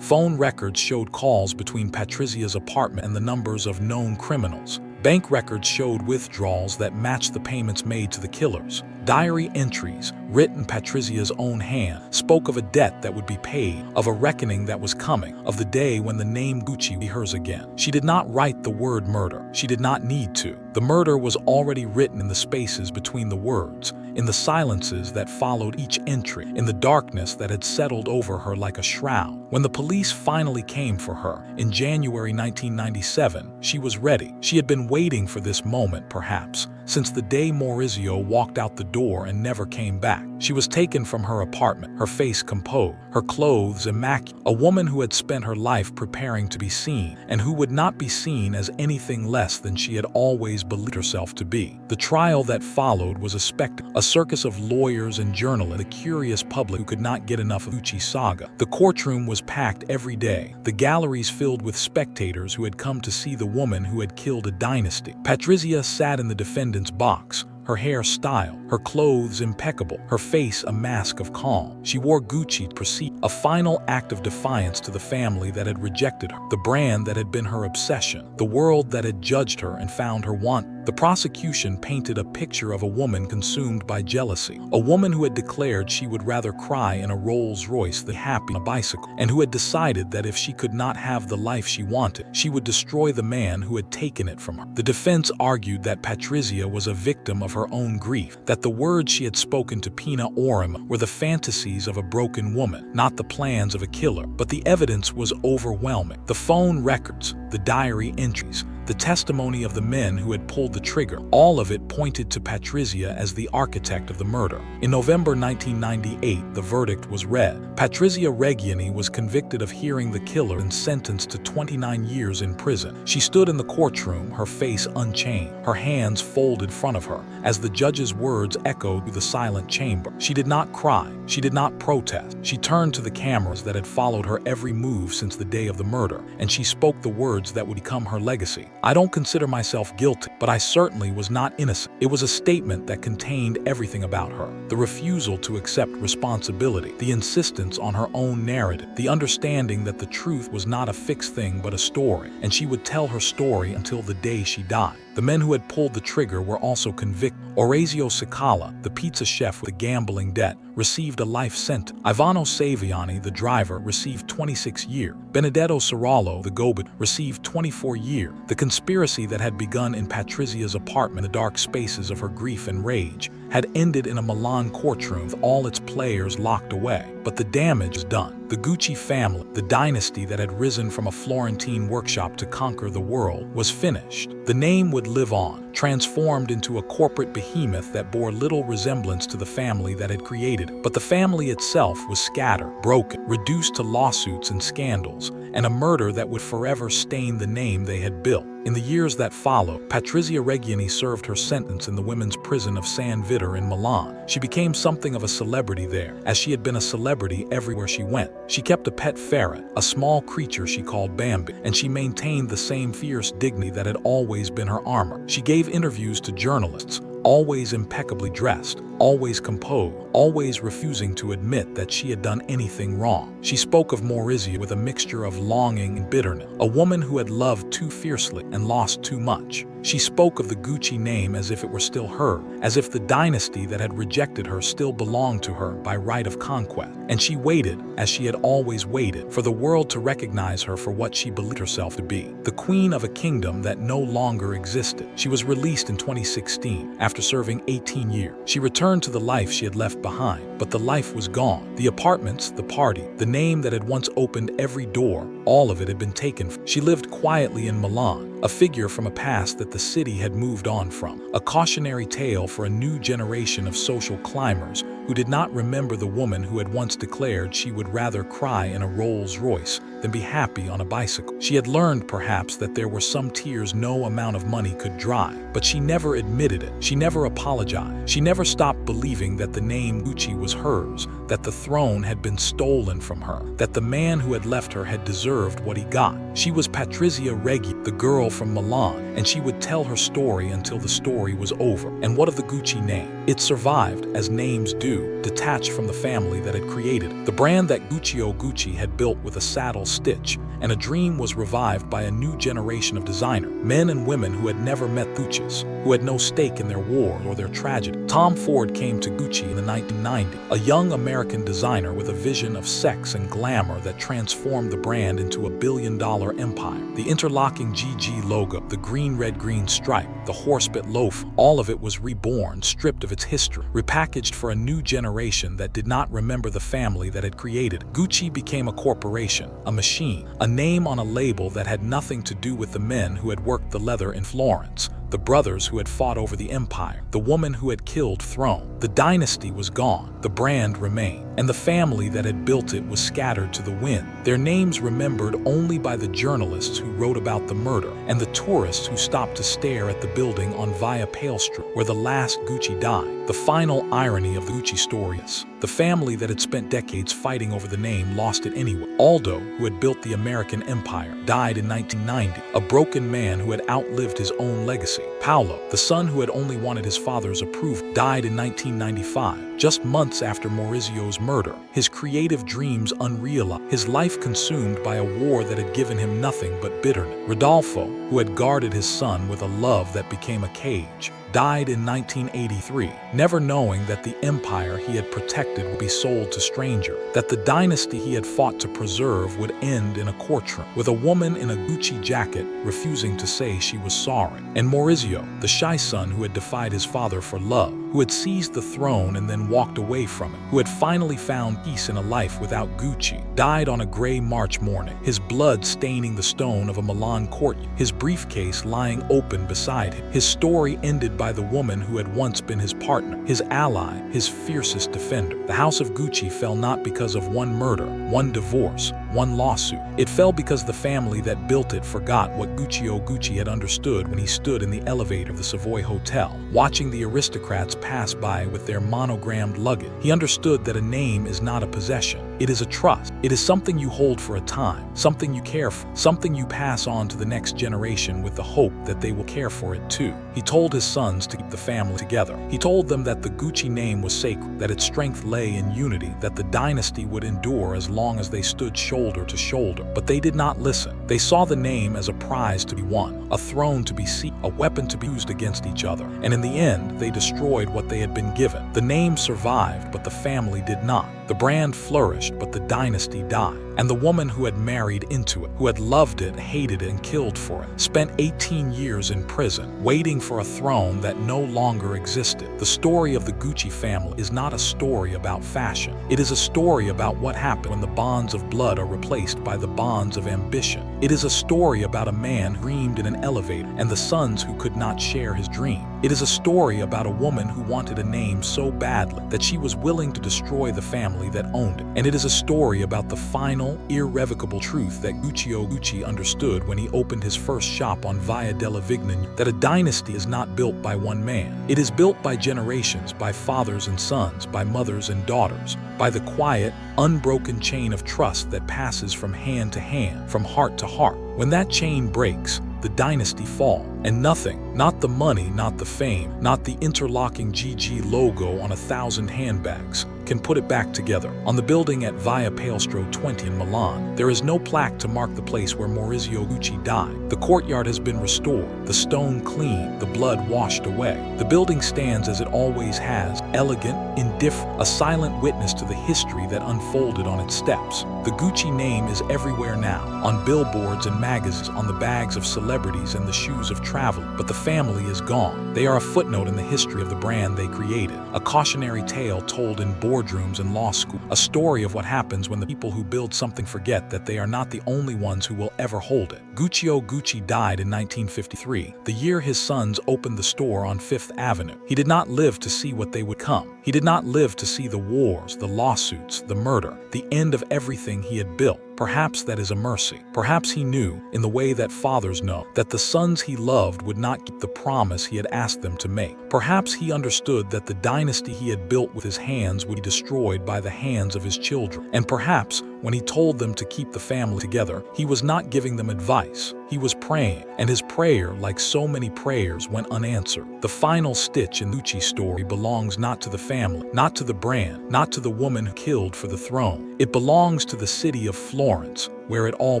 Phone records showed calls between Patrizia's apartment and the numbers of known criminals. Bank records showed withdrawals that matched the payments made to the killers. Diary entries, written Patrizia's own hand, spoke of a debt that would be paid, of a reckoning that was coming, of the day when the name Gucci would be hers again. She did not write the word murder. She did not need to. The murder was already written in the spaces between the words, in the silences that followed each entry, in the darkness that had settled over her like a shroud. When the police finally came for her, in January 1997, she was ready. She had been waiting for this moment, perhaps, since the day Maurizio walked out the door and never came back. attacked. She was taken from her apartment, her face composed, her clothes immaculate. A woman who had spent her life preparing to be seen, and who would not be seen as anything less than she had always believed herself to be. The trial that followed was a spectacle, a circus of lawyers and journalists, a curious public who could not get enough of Gucci saga. The courtroom was packed every day, the galleries filled with spectators who had come to see the woman who had killed a dynasty. Patrizia sat in the defendant's box, her hair styled, her clothes impeccable, her face a mask of calm. She wore Gucci to proceed, a final act of defiance to the family that had rejected her, the brand that had been her obsession, the world that had judged her and found her wanting. The prosecution painted a picture of a woman consumed by jealousy, a woman who had declared she would rather cry in a Rolls-Royce than happy on a bicycle, and who had decided that if she could not have the life she wanted, she would destroy the man who had taken it from her. The defense argued that Patrizia was a victim of her own grief, that the words she had spoken to Pina Orima were the fantasies of a broken woman, not the plans of a killer. But the evidence was overwhelming. The phone records, the diary entries, the testimony of the men who had pulled the trigger, all of it pointed to Patrizia as the architect of the murder. In November 1998, the verdict was read. Patrizia Reggiani was convicted of hearing the killer and sentenced to 29 years in prison. She stood in the courtroom, her face unchanged, her hands folded in front of her, as the judge's words echoed through the silent chamber. She did not cry, she did not protest. She turned to the cameras that had followed her every move since the day of the murder, and she spoke the words that would become her legacy. I don't consider myself guilty, but I certainly was not innocent. It was a statement that contained everything about her. The refusal to accept responsibility, the insistence on her own narrative, the understanding that the truth was not a fixed thing but a story, and she would tell her story until the day she died. The men who had pulled the trigger were also convicted. Orazio Cicala, the pizza chef with a gambling debt, received a life sentence. Ivano Saviani, the driver, received 26 years. Benedetto Serrallo, the go-between, received 24 years. The conspiracy that had begun in Patrizia's apartment, the dark spaces of her grief and rage, had ended in a Milan courtroom with all its players locked away. But the damage was done. The Gucci family, the dynasty that had risen from a Florentine workshop to conquer the world, was finished. The name would live on, transformed into a corporate behemoth that bore little resemblance to the family that had created it. But the family itself was scattered, broken, reduced to lawsuits and scandals, and a murder that would forever stain the name they had built. In the years that followed, Patrizia Reggiani served her sentence in the women's prison of San Vitor in Milan. She became something of a celebrity there, as she had been a celebrity everywhere she went. She kept a pet ferret, a small creature she called Bambi, and she maintained the same fierce dignity that had always been her armor. She gave interviews to journalists, always impeccably dressed, always composed, always refusing to admit that she had done anything wrong. She spoke of Maurizio with a mixture of longing and bitterness, a woman who had loved too fiercely and lost too much. She spoke of the Gucci name as if it were still her, as if the dynasty that had rejected her still belonged to her by right of conquest. And she waited, as she had always waited, for the world to recognize her for what she believed herself to be, the queen of a kingdom that no longer existed. She was released in 2016, after serving 18 years. She returned to the life she had left behind, but the life was gone. The apartments, the party, the name that had once opened every door, all of it had been taken from her. She lived quietly in Milan, a figure from a past that the city had moved on from, a cautionary tale for a new generation of social climbers who did not remember the woman who had once declared she would rather cry in a Rolls-Royce than be happy on a bicycle. She had learned, perhaps, that there were some tears no amount of money could dry, but she never admitted it. She never apologized. She never stopped believing that the name Gucci was hers, that the throne had been stolen from her, that the man who had left her had deserved what he got. She was Patrizia Reggiani, the girl from Milan, and she would tell her story until the story was over. And what of the Gucci name? It survived, as names do, detached from the family that had created it. The brand that Guccio Gucci had built with a saddle stitch, and a dream was revived by a new generation of designers, men and women who had never met Gucci's, who had no stake in their war or their tragedy. Tom Ford came to Gucci in the 1990s, a young American designer with a vision of sex and glamour that transformed the brand into a billion-dollar empire. The interlocking GG logo, the green-red-green stripe, the horsebit loaf, all of it was reborn, stripped of its history, repackaged for a new generation that did not remember the family that had created it. Gucci became a corporation, a machine, a name on a label that had nothing to do with the men who had worked the leather in Florence, the brothers who had fought over the empire, the woman who had killed throne. The dynasty was gone, the brand remained, and the family that had built it was scattered to the wind. Their names remembered only by the journalists who wrote about the murder, and the tourists who stopped to stare at the building on Via Palestra, where the last Gucci died. The final irony of the Gucci story is, the family that had spent decades fighting over the name lost it anyway. Aldo, who had built the American empire, died in 1990, a broken man who had outlived his own legacy. Paolo, the son who had only wanted his father's approval, died in 1995, just months after Maurizio's murder, his creative dreams unrealized, his life consumed by a war that had given him nothing but bitterness. Rodolfo, who had guarded his son with a love that became a cage, died in 1983, never knowing that the empire he had protected would be sold to strangers, that the dynasty he had fought to preserve would end in a courtroom, with a woman in a Gucci jacket refusing to say she was sorry. And Maurizio, the shy son who had defied his father for love, who had seized the throne and then walked away from it, who had finally found peace in a life without Gucci, died on a gray March morning, his blood staining the stone of a Milan courtyard, his briefcase lying open beside him. His story ended by the woman who had once been his partner, his ally, his fiercest defender. The House of Gucci fell not because of one murder, one divorce, one lawsuit. It fell because the family that built it forgot what Guccio Gucci had understood when he stood in the elevator of the Savoy Hotel, watching the aristocrats pass by with their monogrammed luggage. He understood that a name is not a possession, it is a trust. It is something you hold for a time, something you care for, something you pass on to the next generation with the hope that they will care for it too. He told his sons to keep the family together. He told them that the Gucci name was sacred, that its strength lay in unity, that the dynasty would endure as long as they stood shoulder to shoulder. But they did not listen. They saw the name as a prize to be won, a throne to be seized, a weapon to be used against each other. And in the end, they destroyed what they had been given. The name survived, but the family did not. The brand flourished, but the dynasty died. And the woman who had married into it, who had loved it, hated it, and killed for it, spent 18 years in prison, waiting for a throne that no longer existed. The story of the Gucci family is not a story about fashion. It is a story about what happened when the bonds of blood are replaced by the bonds of ambition. It is a story about a man who dreamed in an elevator and the sons who could not share his dream. It is a story about a woman who wanted a name so badly that she was willing to destroy the family that owned it. And it is a story about the final, irrevocable truth that Guccio Gucci understood when he opened his first shop on Via della Vigna, that a dynasty is not built by one man. It is built by generations, by fathers and sons, by mothers and daughters, by the quiet, unbroken chain of trust that passes from hand to hand, from heart to heart. When that chain breaks, the dynasty falls, and nothing, not the money, not the fame, not the interlocking GG logo on 1,000 handbags, can put it back together. On the building at Via Palestra 20 in Milan, there is no plaque to mark the place where Maurizio Gucci died. The courtyard has been restored, the stone cleaned, the blood washed away. The building stands as it always has, elegant, indifferent, a silent witness to the history that unfolded on its steps. The Gucci name is everywhere now, on billboards and magazines, on the bags of celebrities and the shoes of travelers, but the family is gone. They are a footnote in the history of the brand they created, a cautionary tale told in boardrooms and law school, a story of what happens when the people who build something forget that they are not the only ones who will ever hold it. Guccio Gucci died in 1953, the year his sons opened the store on Fifth Avenue. He did not live to see what they would come. He did not live to see the wars, the lawsuits, the murder, the end of everything he had built. Perhaps that is a mercy. Perhaps he knew, in the way that fathers know, that the sons he loved would not keep the promise he had asked them to make. Perhaps he understood that the dynasty he had built with his hands would be destroyed by the hands of his children. And perhaps, when he told them to keep the family together, he was not giving them advice. He was praying, and his prayer, like so many prayers, went unanswered. The final stitch in Gucci's story belongs not to the family, not to the brand, not to the woman who killed for the throne. It belongs to the city of Florence, where it all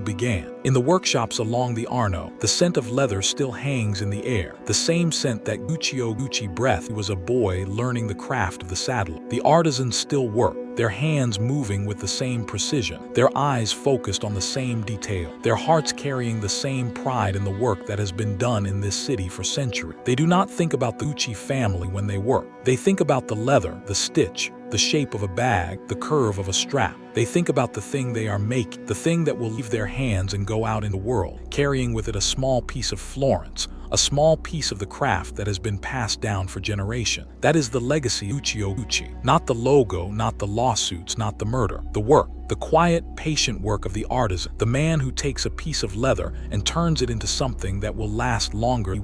began. In the workshops along the Arno, the scent of leather still hangs in the air, the same scent that Guccio Gucci breathed when he was a boy learning the craft of the saddler. The artisans still work, their hands moving with the same precision, their eyes focused on the same detail, their hearts carrying the same pride in the work that has been done in this city for centuries. They do not think about the Gucci family when they work. They think about the leather, the stitch, the shape of a bag, the curve of a strap. They think about the thing they are making, the thing that will leave their hands and go out in the world, carrying with it a small piece of Florence, a small piece of the craft that has been passed down for generations. That is the legacy of Guccio Gucci. Not the logo, not the lawsuits, not the murder. The work. The quiet, patient work of the artisan, the man who takes a piece of leather and turns it into something that will last longer.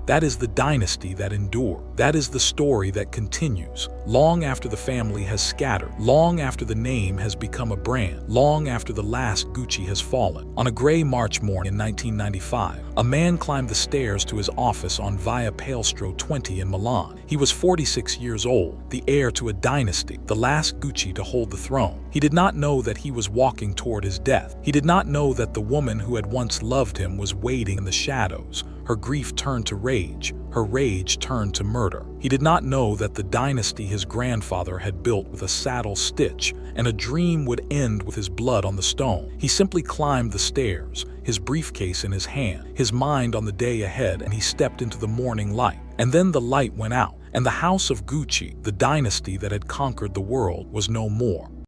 That is the dynasty that endured. That is the story that continues, long after the family has scattered, long after the name has become a brand, long after the last Gucci has fallen. On a gray March morning in 1995, a man climbed the stairs to his office on Via Palestro 20 in Milan. He was 46 years old, the heir to a dynasty, the last Gucci to hold the throne. He did not know that he was walking toward his death. He did not know that the woman who had once loved him was waiting in the shadows. Her grief turned to rage. Her rage turned to murder. He did not know that the dynasty his grandfather had built with a saddle stitch and a dream would end with his blood on the stone. He simply climbed the stairs, his briefcase in his hand, his mind on the day ahead, and he stepped into the morning light. And then the light went out, and the house of Gucci, the dynasty that had conquered the world, was no more.